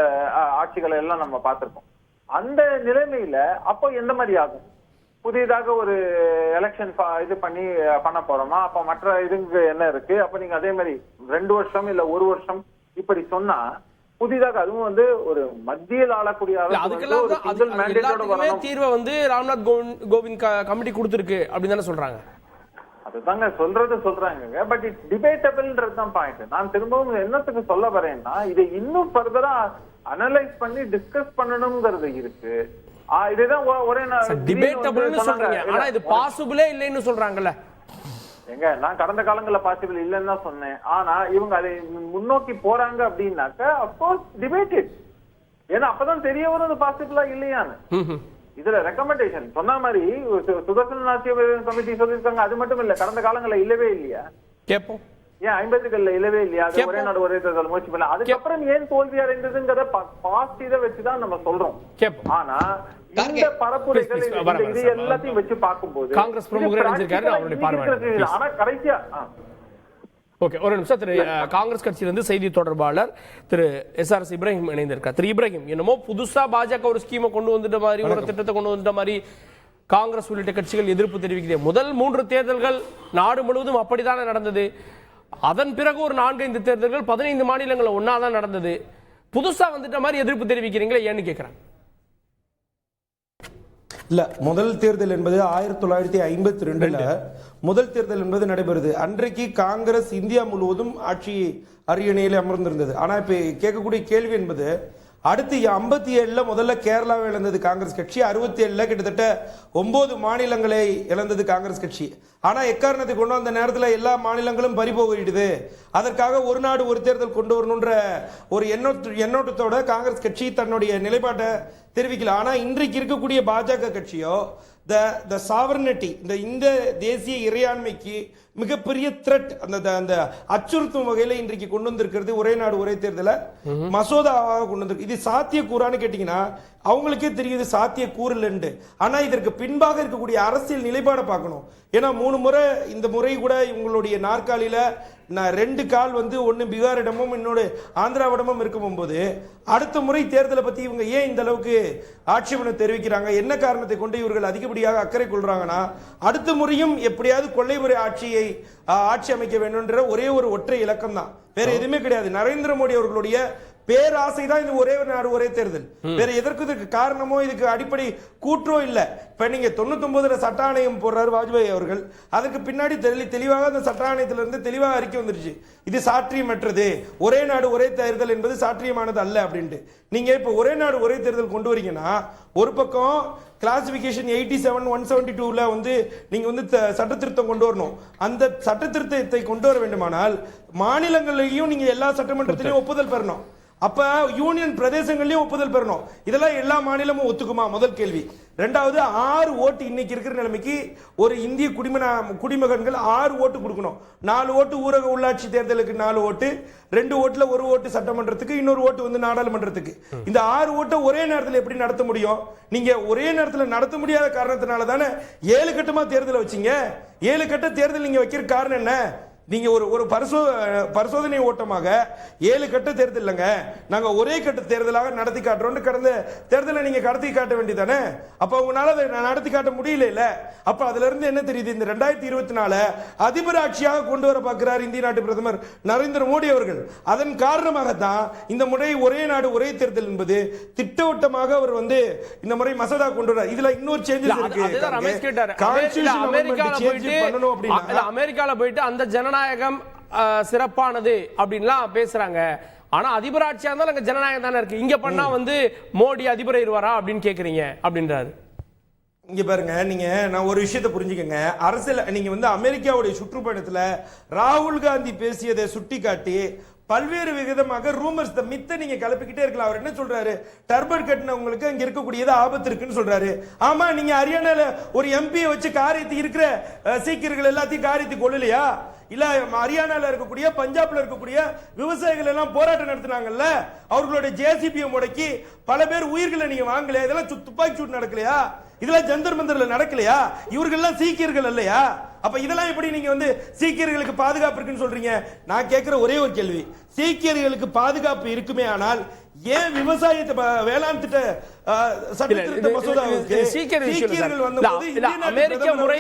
ஆட்சிகளை எல்லாம் நம்ம பார்த்திருக்கோம். அந்த நிலைமையில அப்போ எந்த மாதிரி ஆகும்? புதிதாக ஒரு எலெக்ஷன் இது பண்ண போறோமா? அப்ப மற்ற இதுக்கு என்ன இருக்கு? அப்ப நீங்க அதே மாதிரி 2 வருஷம் இல்ல 1 வருஷம் இப்படி சொன்னா புதிதாக அதுவும் வந்து ஒரு மத்தியில் ஆளக்கூடிய தீர்வை வந்து ராம்நாத் கோவிந்த் கமிட்டி கொடுத்திருக்கு அப்படின்னு தானே சொல்றாங்க. அதுதாங்க சொல்றாங்க. பட் இட்ஸ் டிபேட்டபிள்ன்றது தான் பாயிண்ட். நான் திரும்பவும் என்னத்துக்கு சொல்ல வரேன்னா இதை இன்னும் ஃபர்தரா அனலைஸ் பண்ணி டிஸ்கஸ் பண்ணணும்ங்கிறது இருக்கு. இதுதான் ஒரே டிபேட்டபிள்னு சொல்றீங்க, ஆனா இது பாசிபிளே இல்லைன்னு சொல்றாங்கல்ல. எங்க நான் கடந்த காலங்கள்ல பாசிபிள் இல்லைன்னு தான் சொன்னேன். ஆனா இவங்க அதை முன்னோக்கி போறாங்க அப்படின்னாக்க அப்கோர்ஸ் டிபேட்டட். ஏன்னா அப்பதான் தெரிய வரும் அது பாசிபிளா இல்லையான்னு. இதுல ரெக்கமெண்டேஷன் சொன்ன மாதிரி சுதர்சன ராஷ்டிரிய கமிட்டி சொல்லியிருக்காங்க. அது மட்டும் இல்ல, கடந்த காலங்கள்ல இல்லவே இல்லையா? கேட்போம். ஏன் 50கள்ல இல்லவே இல்லையா? அது ஒரே நாடு ஒரே தேர்தல் முயற்சி பண்ணல. அதுக்கப்புறம் ஏன் தோல்வி அடைந்ததுங்கிறத பாஸ்ட் இதை வச்சுதான் நம்ம சொல்றோம். ஆனா இந்த பரப்புரைகள் இது எல்லாத்தையும் வச்சு பார்க்கும்போது காங்கிரஸ் பிரமுகர் அவருடைய பார்வை. ஆனா கடைசியா ஓகே, ஒரு நிமிஷம். திரு காங்கிரஸ் கட்சியிலிருந்து செய்தி தொடர்பாளர் திரு SRS இப்ராஹிம் இணைந்திருக்கார். திரு இப்ராஹிம், என்னமோ புதுசா பாஜக ஒரு ஸ்கீமை கொண்டு வந்துட்ட மாதிரி, ஒரு திட்டத்தை கொண்டு வந்துட்ட மாதிரி காங்கிரஸ் உள்ளிட்ட கட்சிகள் எதிர்ப்பு தெரிவிக்கிறது. முதல் 3 தேர்தல்கள் நாடு முழுவதும் அப்படித்தானே நடந்தது. அதன் பிறகு ஒரு 4-5 தேர்தல்கள் 15 மாநிலங்கள் ஒன்னாதான் நடந்தது. புதுசா வந்துட்ட மாதிரி எதிர்ப்பு தெரிவிக்கிறீங்களா ஏன்னு கேட்கிறேன். இல்ல, முதல் தேர்தல் என்பது 1952ல முதல் தேர்தல் என்பது நடைபெறுது. அன்றைக்கு காங்கிரஸ் இந்தியா முழுவதும் ஆட்சி அரியணையில் அமர்ந்திருந்தது. ஆனா இப்ப கேட்கக்கூடிய கேள்வி என்பது, அடுத்து 57ல முதல்ல கேரளாவை இழந்தது காங்கிரஸ் கட்சி, 67ல கிட்டத்தட்ட 9 மாநிலங்களை இழந்தது காங்கிரஸ் கட்சி. ஆனா எக்காரணத்தை கொண்டு அந்த நேரத்தில் எல்லா மாநிலங்களும் பறிபோயிடுது. அதற்காக ஒரு நாடு ஒரு தேர்தல் கொண்டு வரணுன்ற ஒரு எண்ணோட்டத்தோட காங்கிரஸ் கட்சி தன்னுடைய நிலைப்பாட்டை தெரிவிக்கல. ஆனா இன்றைக்கு இருக்கக்கூடிய பாஜக கட்சியோ the sovereignty, இந்த தேசிய இறையாண்மைக்கு மிகப்பெரிய த்ரெட், அந்த அச்சுறுத்தும் வகையில இன்றைக்கு கொண்டு வந்திருக்கிறது ஒரே நாடு ஒரே தேர்தல மசோதாவாக கொண்டு வந்திருக்கு. இது சாத்திய கூறான்னு கேட்டீங்கன்னா அவங்களுக்கே தெரியுது சாத்திய கூறலண்டு. ஆனா இதற்கு பின்பாக இருக்கக்கூடிய அரசியல் நிலைப்பாடை பார்க்கணும். ஏன்னா 3 முறை இந்த முறை கூட இவங்களுடைய நாற்காலியில 2 கால் வந்து ஒன்னு பீகாரிடமும் இன்னொரு ஆந்திராவிடமும் இருக்கும் போது அடுத்த முறை தேர்தலை பத்தி இவங்க ஏன் இந்த அளவுக்கு ஆட்சேபனை தெரிவிக்கிறாங்க? என்ன காரணத்தை கொண்டு இவர்கள் அதிகப்படியாக அக்கறை கொள்றாங்கன்னா, அடுத்த முறையும் எப்படியாவது கொள்ளைமுறை ஆட்சி அமைக்க வேண்டும்ன்ற ஒரே ஒரு ஒற்றை இலக்கம் தான், வேற எதுவுமே கிடையாது. நரேந்திர மோடி அவர்களுடைய பேராசை தான் இந்த ஒரே நாடு ஒரே தேர்தல். வேற இதற்கு காரணமோ இதுக்கு அடிப்படை கூற்றோ இல்ல. இப்ப நீங்க 99ல சட்ட ஆணையம் போடுறாரு வாஜ்பாய் அவர்கள், அதற்கு பின்னாடி தெளிவாக அந்த சட்ட ஆணையத்திலிருந்து தெளிவாக அறிக்கை வந்துருச்சு, இது சாற்றியமற்றது, ஒரே நாடு ஒரே தேர்தல் என்பது சாற்றியமானது அல்ல அப்படின்ட்டு. நீங்க இப்ப ஒரே நாடு ஒரே தேர்தல் கொண்டு வரீங்கன்னா, ஒரு பக்கம் கிளாசிபிகேஷன் 87 172ல வந்து நீங்க வந்து சட்ட திருத்தம் கொண்டு வரணும். அந்த சட்ட திருத்தத்தை கொண்டு வர வேண்டுமானால் மாநிலங்களிலையும் நீங்க எல்லா சட்டமன்றத்திலையும் ஒப்புதல் பெறணும். அப்ப யூனியன் பிரதேசங்களையும் ஒப்புதல் பெறணும். இதெல்லாம் எல்லா மாநிலமும் ஒத்துக்குமா? முதல் கேள்வி. ரெண்டாவது, 6 ஓட்டு இன்னைக்கு இருக்கிற நிலைமைக்கு ஒரு இந்திய குடிமகன்கள் 6 ஓட்டு கொடுக்கணும். 4 ஓட்டு ஊரக உள்ளாட்சி தேர்தலுக்கு, 4 ஓட்டு, 2 ஓட்டுல 1 ஓட்டு சட்டமன்றத்துக்கு, இன்னொரு ஓட்டு வந்து நாடாளுமன்றத்துக்கு. இந்த 6 ஓட்டை ஒரே நேரத்தில் எப்படி நடத்த முடியும்? நீங்க ஒரே நேரத்தில் நடத்த முடியாத காரணத்தினால தானே 7 கட்டமா தேர்தலை வச்சீங்க. 7 கட்ட தேர்தல் நீங்க வைக்கிற காரணம் என்ன? நீங்க ஒரு பரிசோதனை ஓட்டமாக 7 கட்ட தேர்தல் இல்லைங்க, நாங்க ஒரே கட்ட தேர்தலாக நடத்தி காட்டுறோம். கடந்த தேர்தலை நீங்க கடத்தி காட்ட வேண்டியதானே? அப்ப உங்களால அதை நடத்தி காட்ட முடியல இல்ல. அப்ப அதுல இருந்து என்ன தெரியுது? இந்த 2024 அதிபர் ஆட்சியாக கொண்டு வர பார்க்கிறார் இந்திய நாட்டு பிரதமர் நரேந்திர மோடி அவர்கள். அதன் காரணமாகத்தான் இந்த முறை ஒரே நாடு ஒரே தேர்தல் என்பது திட்டவட்டமாக அவர் வந்து இந்த முறை மசோதா கொண்டு வர. இதுல இன்னொரு சேஞ்சஸ் இருக்கு. அமெரிக்கால போயிட்டு அந்த ஜனநாயகம் சிறப்பானது அப்படின்லாம் பேசுறாங்க. ஆனா அதிபராட்சியா இருந்தாலும் அங்க ஜனநாயகம் தானே இருக்கு. இங்க பண்ணா வந்து மோடி அதிபர் இருவாரா அப்படின்னு கேக்குறீங்க அப்படின்றாரு. இங்க பாருங்க, நீங்க நான் ஒரு விஷயத்தை புரிஞ்சுக்கங்க. அரசியல் நீங்க வந்து அமெரிக்காவுடைய சுற்றுப்பயணத்துல ராகுல் காந்தி பேசியதை சுட்டி காட்டி பல்வேறு விதமாக ரூமர்ஸ் மித்த நீங்க கிளப்பிக்கிட்டே இருக்கலாம். அவர் என்ன சொல்றாரு? டர்பன் கட்டினவங்களுக்கு அங்க இருக்கக்கூடியது ஆபத்து இருக்குன்னு சொல்றாரு. ஆமா, நீங்க ஹரியானால ஒரு எம்பியை வச்சு காரியத்தை இருக்கிற சீக்கியர்கள் எல்லாத்தையும் காரியத்தை கொள்ளலையா? இல்ல ஹரியானால இருக்கக்கூடிய பஞ்சாப்ல இருக்கக்கூடிய விவசாயிகள் எல்லாம் போராட்டம் நடத்தினாங்கல்ல, அவர்களுடைய ஜேசிபியை முடக்கி பல பேர் உயிர்களை நீங்க வாங்கலையா? இதெல்லாம் துப்பாக்கி சூடு நடக்கலையா? இதெல்லாம் ஜந்தர் மந்தர்ல நடக்கலையா? இவர்கள் எல்லாம் சீக்கியர்கள் இல்லையா? அப்ப இதெல்லாம் எப்படி நீங்க வந்து சீக்கியர்களுக்கு பாதுகாப்பு இருக்குன்னு சொல்றீங்க? நான் கேட்கிற ஒரே ஒரு கேள்வி, சீக்கியர்களுக்கு பாதுகாப்பு இருக்குமே ஆனால் ஏன் விவசாயத்தை வேளாண் திட்ட சட்டத்திருத்த மசோதாவுக்கு சீக்கியர்கள் வந்தபோது அமெரிக்க முறை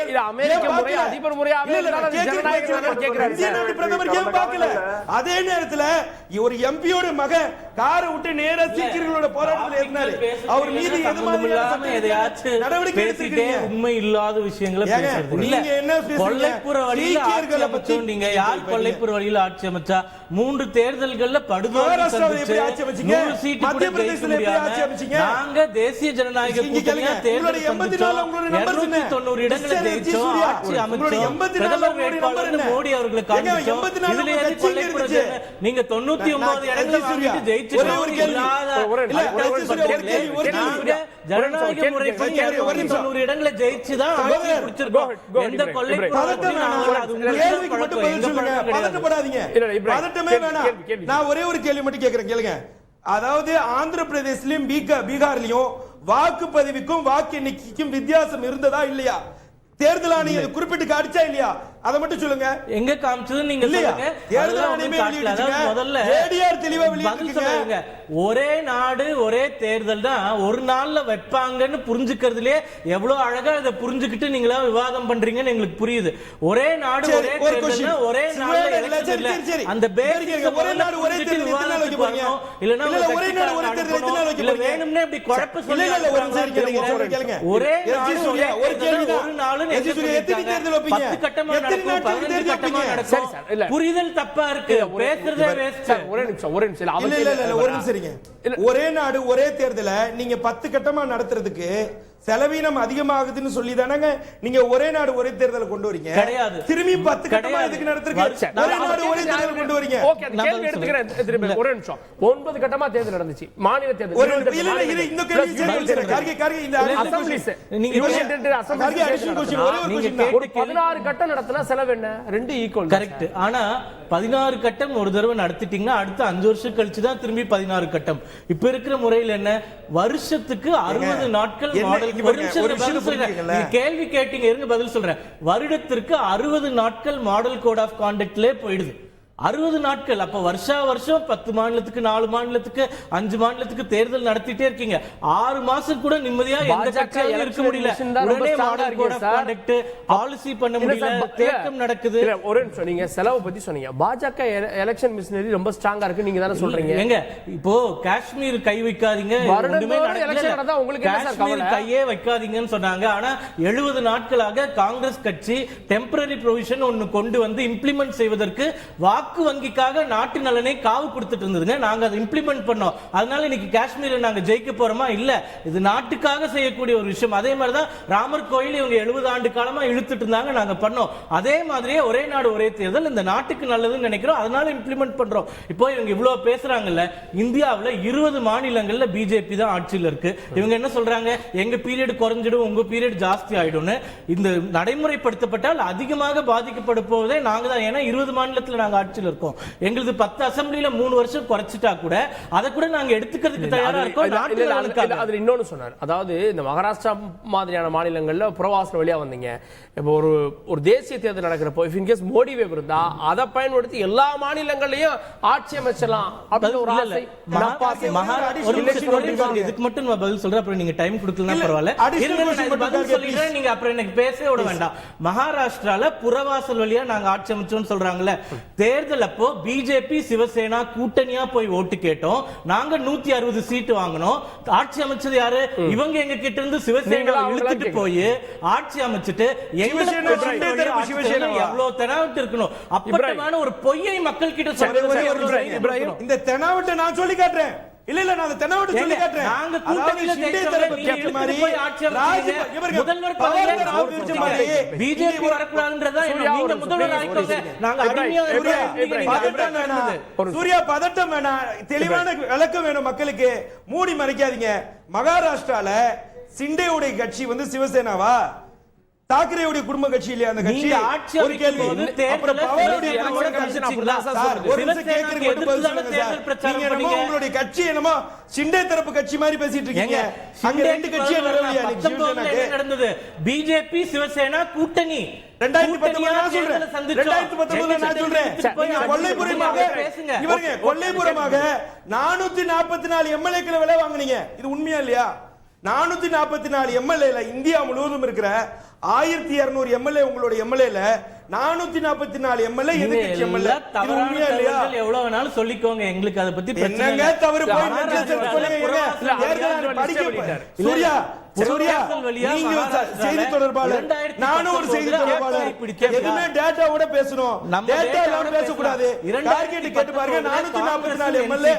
அதிபர் முறையாவே பிரதமர் ஏன் பார்க்கல? அதே நேரத்துல ஒரு எம்பியோட மகன் காரை விட்டு நேரா சீக்கியர்களோட போராட்டத்தில் இருந்தாரு. அவர் மீது எது மாதிரியான எதையாச்சும் நடவடிக்கை எடுத்துக்கிறீங்க? உண்மை இல்லாத விஷயங்களை பேசுறது. நீங்க என்ன கொல்லைப்புற வழியில ஆட்சி அமைச்சோம். நீங்க யார் கொல்லைப்புற வழியில ஆட்சி அமைச்சா? 3 தேர்தல்கள்ல படுதோல்வி சந்திச்சு 100 சீட்டு கூட ஜெயிக்க முடியாம நாங்க தேசிய ஜனநாயக கூட்டணியா தேர்தல் சந்திச்சோம். 290 இடங்களை ஜெயிச்சோம், ஆட்சி அமைச்சோம், பிரதமர் வேட்பாளர் மோடி அவர்களை காண்பிச்சோம். இதுல எது கொல்லைப்புற? நீங்க 99 இடங்களை வாங்கிட்டு ஜெயிச்சிட்டோம். ஜனநாயக முறைப்படி 290 இடங்களை ஜெயிச்சுதான் ஆட்சி பிடிச்சிருக்கோம். எந்த கொல்லைப்புற நான் ஒரே ஒரு கேள்வி மட்டும் கேட்கிறேன், கேளுங்க. அதாவது ஆந்திர பிரதேசத்திலும் பீகார்லயும் வாக்குப்பதிவுக்கும் வாக்கு எண்ணிக்கைக்கும் வித்தியாசம் இருந்ததா இல்லையா? தேர்தல் ஆணையம் குறிப்பிட்டு காட்டிச்சா இல்லையா? அதை மட்டும் சொல்லுங்க. எங்க காமிச்சது நீங்க சொல்லுங்க. தேர்தல் ஆணையமே வெளியிடுங்க. முதல்ல ஏடிஆர் தெளிவா வெளியிடுங்க. ஒரே நாடு ஒரே தேர்தல் தான் ஒரு நாள்ல வைப்பாங்கன்னு புரிஞ்சுக்கிறதுலயே எவ்வளவு அழகா இதை புரிஞ்சுக்கிட்டு நீங்களா விவாதம் பண்றீங்கன்னு எங்களுக்கு புரியுது. ஒரே நாடு ஒரே தேர்தல், ஒரே நாள்ல அந்த ஒரே நாடு ஒரே தேர்தல் எத்தனை வைக்க போறீங்க? இல்லனா ஒரே நாடு ஒரே தேர்தல் எத்தனை வைக்க போறீங்க? வேணும்னே இப்படி குழப்ப சொல்லி கேளுங்க. ஒரே நாடு ஒரு கேள்வி தான். ஒரு நாள் எத்தனை தேர்தல் வைப்பீங்க? 10 கட்டமா நடக்கும், 15 கட்டமா நடக்கும். புரிதல் தப்பா இருக்கு, பேசுறதே வேஸ்ட். ஒரே நிமிஷம் ஒரு நிமிஷம். ஒரே நாடு ஒரே தேர்தல நீங்க 10 கட்டமா நடத்துறதுக்கு செலவீனம் அதிகமாகுதுன்னு சொல்லி தானங்க நீங்க ஒரே நாடு ஒரே தேர்தலை கொண்டு வரீங்க. கிடையாது. திரும்பி 10 கட்டமா இதுக்கு நடத்துறதுக்கு ஒரே நாடு ஒரே தேர்தல் கொண்டு வரீங்க. ஓகே, கேள்வி எடுத்துக்கிறேன். திரும்பி ஒரு நிமிஷம். 9 கட்டமா தேர்தல் நடந்துச்சு, மாநில தேர்தல். இந்த கேள்வி கார்கே இந்த அசெம்பிளிஸ் நீங்க ஒரு 16 கட்டம் நடத்தினா செலவு என்ன? 2 ஈக்குவல். கரெக்ட். ஆனா 16 கட்டம் ஒரு தடவை நடத்திட்டீங்கன்னா அடுத்த 5 வருஷம் கழிச்சு தான் திரும்பி 16 கட்டம். இப்ப இருக்கிற முறையில் என்ன? வருஷத்துக்கு 60 நாட்கள் மாடல். கேள்வி கேட்டீங்க, இருங்க பதில் சொல்றேன். வருடத்திற்கு 60 நாட்கள் மாடல் கோட் ஆஃப் கான்டக்ட்ல போயிடுது. 60 நாட்கள். அப்ப வருஷா வருஷம் 10 மாநிலத்துக்கு 4 மாநிலத்துக்கு 5 மாநிலத்துக்கு தேர்தல் நடத்திட்டே இருக்கீங்க. 6 மாசம் கூட நிம்மதியா எந்த கட்சியாலும் இருக்க முடியல. உடனே model code of conduct policy பண்ண முடியல, தேக்கம் நடக்குது. ஒரு நிமிஷம், நீங்க செலவு பத்தி சொன்னீங்க. பாஜக எலெக்ஷன் மிஷினரி ரொம்ப ஸ்ட்ராங்கா இருக்கு நீங்க தானே சொல்றீங்க. எங்க இப்போ காஷ்மீர் கை வைக்காதீங்க, காஷ்மீர் கையே வைக்காதீங்கன்னு சொன்னாங்க. ஆனா 70 நாட்களாக காங்கிரஸ் கட்சி டெம்பரரி ப்ரொவிஷன் ஒன்னு கொண்டு வந்து இம்ப்ளிமெண்ட் செய்வதற்கு வாக்கு வங்கிக்காக நாட்டு நலனை காவு கொடுத்துட்டு இருந்ததுங்க. நாங்க அதை இம்ப்ளிமெண்ட் பண்ணோம். அதனால இன்னைக்கு காஷ்மீரை நாங்க ஜெயிக்க போறோமா? இல்ல. இது நாட்டுக்காக செய்யக்கூடிய ஒரு விஷயம். அதே மாதிரிதான் ராமர் கோயில் இவங்க 70 ஆண்டு காலமா இழுத்துட்டு இருந்தாங்க, நாங்க பண்ணோம். அதே மாதிரியே ஒரே நாடு ஒரே தேர்தல் இந்த நாட்டுக்கு நல்லதுன்னு நினைக்கிறோம், அதனால இம்ப்ளிமெண்ட் பண்றோம். இப்போ இவங்க இவ்வளவு பேசுறாங்கல்ல, இந்தியாவில் 20 மாநிலங்கள்ல பிஜேபி தான் ஆட்சியில் இருக்கு. இவங்க என்ன சொல்றாங்க? எங்க பீரியட் குறைஞ்சிடும், உங்க பீரியட் ஜாஸ்தி ஆயிடும்னு. இந்த நடைமுறைப்படுத்தப்பட்டால் அதிகமாக பாதிக்கப்பட போவதே நாங்க தான். ஏன்னா 20 மாநிலத்தில் நாங்க ஆட்சியில் இருக்கோம். எங்களுக்கு 10 அசெம்பிளில 3 வருஷம் குறைச்சிட்டா கூட அதை கூட நாங்க எடுத்துக்கிறதுக்கு தயாரா இருக்கோம். அதுல இன்னொன்னு சொன்னார். அதாவது இந்த மகாராஷ்டிரா மாதிரியான மாநிலங்கள்ல புறவாசல் வழியா வந்தீங்க. இப்போ ஒரு தேசிய தேர்தல் நடக்கிறப்போ இன்கேஸ் மோடி வேவ் இருந்தா அதை பயன்படுத்தி எல்லா மாநிலங்களையும் ஆட்சி அமைச்சலாம் அப்படின்னு ஒரு ஆசை. இதுக்கு மட்டும் நான் பதில் சொல்றேன், அப்புறம் நீங்க டைம் கொடுக்கலாம் பரவாயில்ல. பதில் சொல்லிடுறேன், நீங்க அப்புறம் எனக்கு பேசவே விட வேண்டாம். மகாராஷ்டிரால புறவாசல் வழியா நாங்க ஆட்சி அமைச்சோம்னு சொல்றாங்கல்ல. தேர்தல் அப்போ பிஜேபி சிவசேனா கூட்டணியா போய் ஓட்டு கேட்டோம். நாங்க 160 சீட்டு வாங்கினோம். ஆட்சி அமைச்சது யாரு? இவங்க எங்க கிட்ட இருந்து சிவசேனா இழுத்துட்டு போய் ஆட்சி அமைச்சிட்டு எவ்வளவு தெனாவட்டு இருக்கணும். அப்பட்டமான ஒரு பொய்யை மக்கள் கிட்ட சொல்ல. இந்த தெனாவட்டை நான் சொல்லி காட்டுறேன். இல்ல இல்ல, நான் தெனாவட்டு சொல்லி காட்டுறேன். நாங்க கூட்டணியில ஜெயிச்சவங்க மாதிரி ஆட்சி அமைச்சீங்க. முதல்வர் பதவியில பிஜேபி வரக்கூடாதுன்றதா நீங்க முதல்வர் ஆயிக்கோங்க. நாங்க அடிமையா சூர்யா பதட்டம் வேணாம், தெளிவான விளக்கம் வேணும் மக்களுக்கு. மூடி மறைக்காதீங்க. மகாராஷ்டிரால சிண்டேவுடைய கட்சி சிவசேனாவா? தாக்கரேவுடைய குடும்ப கட்சி இல்லையா அந்த கட்சி? நீங்க ஆட்சி ஒரு கேள்வி. அமைக்கும் போது அப்புறம் தேர்தலை பவருடைய சிவசேனாவோட பிரச்சனை கண்டிச்சீங்களா? அப்படிதான் சார் சார், ஒரு நிமிஷம் சிவசேனாவுக்கு கேட்கறதுக்கு மட்டும் பதில் எதிர்த்து சொல்லுங்க தேர்தல் சார். பிரச்சாரம் நீங்க என்னமோ பண்ணீங்க. உங்களுடைய கட்சி என்னமோ ஷிண்டே தரப்பு கட்சி மாதிரி பேசிட்டு இருக்கீங்க. அங்க ரெண்டு கட்சியா நிலவியா இன்னைக்கு 19 என்ன நடந்தது? பிஜேபி சிவசேனா கூட்டணி 2019 நான் சொல்றேன். 2019 நான் சொல்றேன். நீங்க கொல்லைப்புறமாக இவருங்க கொல்லைப்புறமாக 444 எம்எல்ஏக்களை விலை வாங்குனீங்க. இது உண்மையா இல்லையா? 444 எம்எல்ஏல இந்தியா முழுவதும் இருக்கிற 1200 எம்எல்ஏ உங்களுடைய எம்எல்ஏல 444 எம்எல்ஏ எதிர்க்கட்சி எம்எல்ஏ. இது உண்மையா இல்லையா? எவ்வளவு வேணாலும் சொல்லிக்கோங்க, எங்களுக்கு அதை பத்தி பிரச்சனை என்னங்க இல்ல. தவறு போய் மகாராஷ்டிரால நெட்ல செக் பண்ணுங்க. புறவாசல் ஏற்கனவே படிக்க வெளியிட்டார். சூர்யா சூர்யா வழியா நீங்க மகாராஷ்டிரால செய்தி தொடர்பாளர், நானும் ஒரு செய்தி தொடர்பாளர். எதுவுமே டேட்டாவோட பேசணும். நம்ம டேட்டா data இல்லாம வோட பேசக்கூடாது. பேசலாம். டார்கெட் கேட்டு பாருங்க. 444 எம்எல்ஏ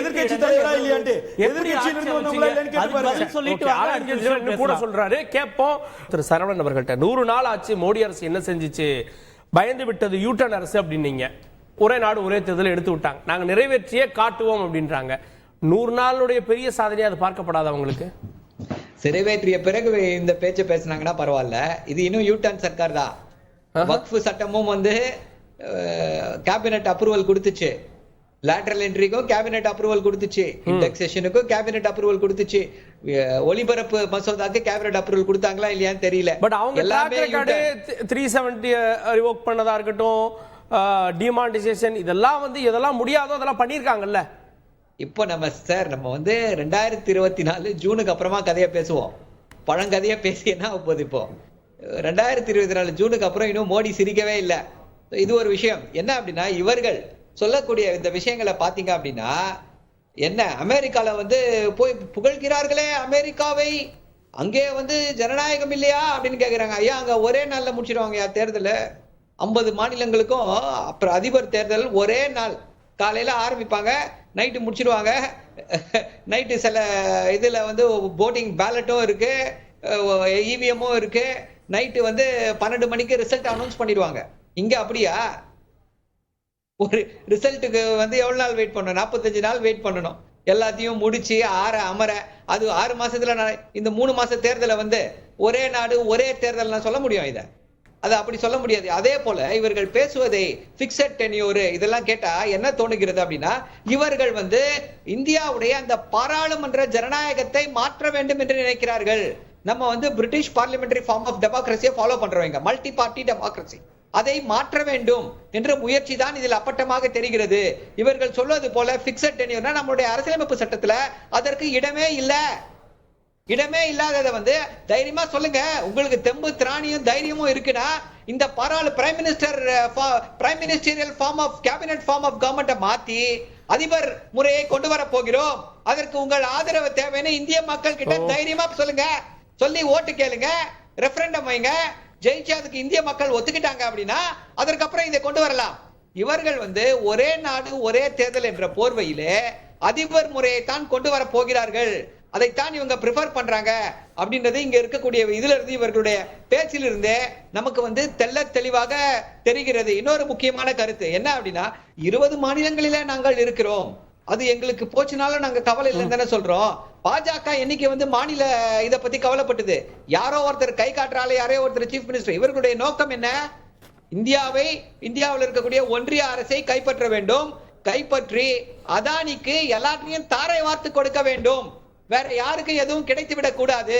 எதிர்க்கட்சி தலைவரா இல்லையாண்டு, எதிர்க்கட்சியில இருந்து வந்தவங்களா இல்லையான்னு கேட்டு பாருங்க. சொல்லிட்டு ஓகே, ஆனந்த் கிருஷ்ணன் இன்னும் கூட சொல்றாரு. கேட்போம் திரு சரவணன் அவர்கள்ட்ட. 100 நாள் ஆச்சு மோடி அரசு என்ன செஞ்சுச்சு? பயந்து விட்டது யூட்டர்ன் அரசு அப்படின்னீங்க. ஒரே நாடு ஒரே தேர்தல் எடுத்து விட்டாங்க. நாங்க நிறைவேற்றியே காட்டுவோம் அப்படின்றாங்க. 100 நாளுடைய பெரிய சாதனையா அது பார்க்கப்படாத அவங்களுக்கு? நிறைவேற்றிய பிறகு இந்த பேச்சு பேசினாங்கன்னா பரவாயில்ல. இது இன்னும் யூட்டர்ன் சர்க்கார் தான். வக்ஃப் சட்டமும் வந்து கேபினெட் அப்ரூவல் கொடுத்துச்சு. லேட்டரல் என்ட்ரிக்கும் கேபினெட் அப்ரூவல் கொடுத்துச்சு. இண்டெக்ஸேஷனுக்கும் கேபினெட் அப்ரூவல் கொடுத்துச்சு. ஒலிபரப்பு மசோதாக்கு கேபினெட் அப்ரூவல் கொடுத்தாங்களா இல்லையான்னு தெரியல. பட் அவங்க ட்ராக் ரெக்கார்டு 370 ரிவோக் பண்ணதா இருக்கட்டும், டிமானிட்டைசேஷன், இதெல்லாம் வந்து எதெல்லாம் முடியாதோ அதெல்லாம் பண்ணியிருக்காங்கல்ல. இப்போ நம்ம வந்து 2024 ஜூனுக்கு அப்புறமா கதையை பேசுவோம். பழங்கதையா பேசி என்ன ஆக போகுது? இப்போ 2024 ஜூனுக்கு அப்புறம் இன்னும் மோடி சிரிக்கவே இல்லை. இது ஒரு விஷயம். என்ன அப்படின்னா, இவர்கள் சொல்லக்கூடிய இந்த விஷயங்களை பாத்தீங்க அப்படின்னா, என்ன அமெரிக்கால வந்து போய் புகழ்கிறார்களே அமெரிக்காவை, அங்கே வந்து ஜனநாயகம் இல்லையா அப்படின்னு கேக்குறாங்க. ஐயா, அங்க ஒரே நாள்ல முடிச்சிடுவாங்க தேர்தல். 50 மாநிலங்களுக்கும் அப்புறம் அதிபர் தேர்தல் ஒரே நாள். காலையில ஆரம்பிப்பாங்க, நைட்டு முடிச்சிடுவாங்க. நைட்டு சில இதுல வந்து போட்டிங் பேலட்டும் இருக்கு, இவிஎம்மும் இருக்கு. நைட்டு வந்து 12 மணிக்கு ரிசல்ட் அனௌன்ஸ் பண்ணிடுவாங்க. இங்க அப்படியா? ஒரு ரிசல்ட்டுக்கு வந்து எவ்வளவு நாள் வெயிட் பண்ணணும்? 45 நாள் வெயிட் பண்ணணும். எல்லாத்தையும் முடிச்சு அமர அது 6 மாசத்துல இந்த 3 மாச தேர்தலை வந்து ஒரே நாடு ஒரே தேர்தல் நான் சொல்ல முடியும்? இதை அது அப்படி சொல்ல முடியாது. அதே போல இவர்கள் பேசுவதை பிக்சட் டென்யூர் இதெல்லாம் கேட்டா என்ன தோணுகிறது அப்படின்னா, இவர்கள் வந்து இந்தியாவுடைய அந்த பாராளுமன்ற ஜனநாயகத்தை மாற்ற வேண்டும் என்று நினைக்கிறார்கள். நம்ம வந்து பிரிட்டிஷ் பார்லிமெண்டரி ஃபார்ம் ஆஃப் டெமோக்ரஸியை ஃபாலோ பண்றவங்க, மல்டி பார்ட்டி டெமோக்ரஸி, அதை மாற்ற வேண்டும் என்ற முயற்சி தான் இதில் அப்பட்டமாக தெரிகிறது. இவர்கள் சொல்வது போல பிக்சட் டென்யூர்னா நம்மளுடைய அரசியலமைப்பு சட்டத்துல அதற்கு இடமே இல்லை. இடமே இல்லாததை வந்து தைரியமா சொல்லுங்க. உங்களுக்கு தெம்பு திராணியும் தைரியமும் இருக்குன்னா இந்த prime ministerial form of cabinet form of கவர்மெண்ட்டை மாத்தி அதிபர் முறையை கொண்டு வர போகிறோம், அதற்கு உங்கள் ஆதரவு தேவைன்னு இந்திய மக்கள் கிட்ட தைரியமா சொல்லுங்க. சொல்லி ஓட்டு கேளுங்க, ரெஃபரண்டம் வைங்க. ஜெயிச்சு அதுக்கு இந்திய மக்கள் ஒத்துக்கிட்டாங்க அப்படின்னா அதற்கப்புறம் இதை கொண்டு வரலாம். இவர்கள் வந்து ஒரே நாடு ஒரே தேர்தல் என்ற போர்வையிலே அதிபர் முறையை தான் கொண்டு வர போகிறார்கள். அதைத்தான் இவங்க ப்ரிஃபர் பண்றாங்க அப்படின்றது இங்க இருக்கக்கூடிய இதுல இருந்து இவர்களுடைய பேச்சிலிருந்தே நமக்கு வந்து தெள்ள தெளிவாக தெரிகிறது. இன்னொரு முக்கியமான கருத்து என்ன அப்படின்னா, 20 மாநிலங்களில நாங்கள் இருக்கிறோம், அது எங்களுக்கு போச்சுனாலும் நாங்க கவலை இல்லைன்னு தானே சொல்றோம். பாஜக என்னைக்கு வந்து மாநில இதை பத்தி கவலைப்பட்டது? யாரோ ஒருத்தர் கை காட்டுறாலே, யாரோ ஒருத்தர் சீஃப் மினிஸ்டர். இவர்களுடைய நோக்கம் என்ன? இந்தியாவில் இருக்கக்கூடிய ஒன்றிய அரசை கைப்பற்ற வேண்டும், கைப்பற்றி அதானிக்கு எல்லாத்தையும் தாரை வார்த்து கொடுக்க வேண்டும். வேற யாருக்கும் எதுவும் கிடைத்து விடக் கூடாது.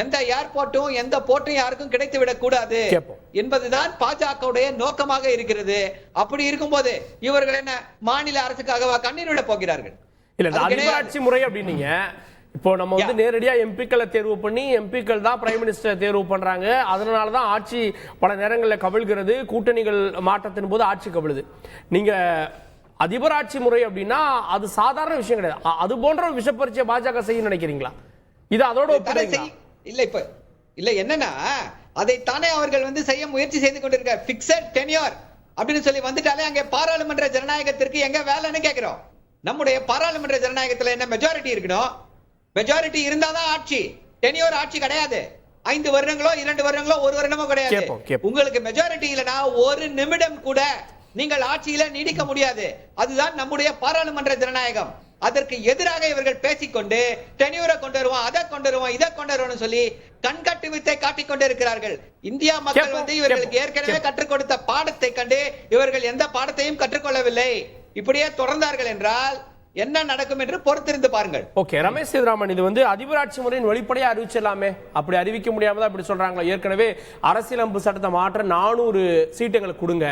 எந்த ஏர்போர்ட்டும் எந்த போர்ட்டும் யாருக்கும் கிடைத்து விடக் கூடாது என்பதுதான் பாஜகவுடைய நோக்கமாக இருக்கிறது. அப்படி இருக்கும்போது இவர்கள் என்ன மாநில அரசுக்காக கண்ணீர் விட போகிறார்கள்? இல்ல, அதிபராட்சி முறை அப்படின்னீங்க. இப்போ நம்ம வந்து நேரடியா எம்பிக்களை தேர்வு பண்ணி எம்பிக்கள் தான் பிரைம் மினிஸ்டர் தேர்வு பண்றாங்க. அதனாலதான் ஆட்சி பல நேரங்களில் கவிழ்கிறது. கூட்டணிகள் மாற்றத்தின் போது ஆட்சி கவிழுது. நீங்க அதிபராட்சி முறை அப்படின்னா அது சாதாரண விஷயம் கிடையாது. அது போன்ற ஒரு விஷப்பரிச்சை பாஜக செய்ய நினைக்கிறீங்களா? இது அதோட இல்ல என்னன்னா, அதைத்தானே அவர்கள் வந்து செய்ய முயற்சி செய்து கொண்டிருக்க. பிக்சட் டென்யூர் அப்படின்னு சொல்லி வந்துட்டாலே அங்கே பாராளுமன்ற ஜனநாயகத்திற்கு எங்க வேலைன்னு கேட்கிறோம். நம்முடைய பாராளுமன்ற ஜனநாயகத்துல என்ன மெஜாரிட்டி இருக்கணும்? மெஜாரிட்டி இருந்தாதான் ஆட்சி. டென்யூர் ஆட்சி கிடையாது. 5 வருடங்களோ 2 வருடங்களோ 1 வருடமோ கிடையாது. உங்களுக்கு மெஜாரிட்டி இல்லைன்னா 1 நிமிடம் கூட நீங்கள் ஆட்சியில நீடிக்க முடியாது. அதுதான் நம்முடைய பாராளுமன்ற ஜனநாயகம். அதற்கு எதிராக இவர்கள் பேசிக்கொண்டு டென்யூரை கொண்டு வருவோம், அதை கொண்டு வருவோம், இதை கொண்டு வருவோம் சொல்லி கண்கட்டு வித்தை காட்டிக் கொண்டே இருக்கிறார்கள். இந்தியா மக்கள் வந்து இவர்களுக்கு ஏற்கனவே கற்றுக் கொடுத்த பாடத்தை கண்டு இவர்கள் எந்த பாடத்தையும் கற்றுக்கொள்ளவில்லை. இப்படியே தொடர்ந்தார்கள் என்றால் என்ன நடக்கும் என்று பொறுத்திருந்து பாருங்கள். ஓகே, ரமேஷ் சேதுராமன், இது வந்து அதிபராட்சி முறையின் வெளிப்படையா அறிவிச்சிடலாமே, அப்படி அறிவிக்க முடியாம தான் இப்படி சொல்றாங்களா? ஏற்கனவே அரசியலமைப்பு சட்டத்தை மாற்ற 400 சீட்டுகளை கொடுங்க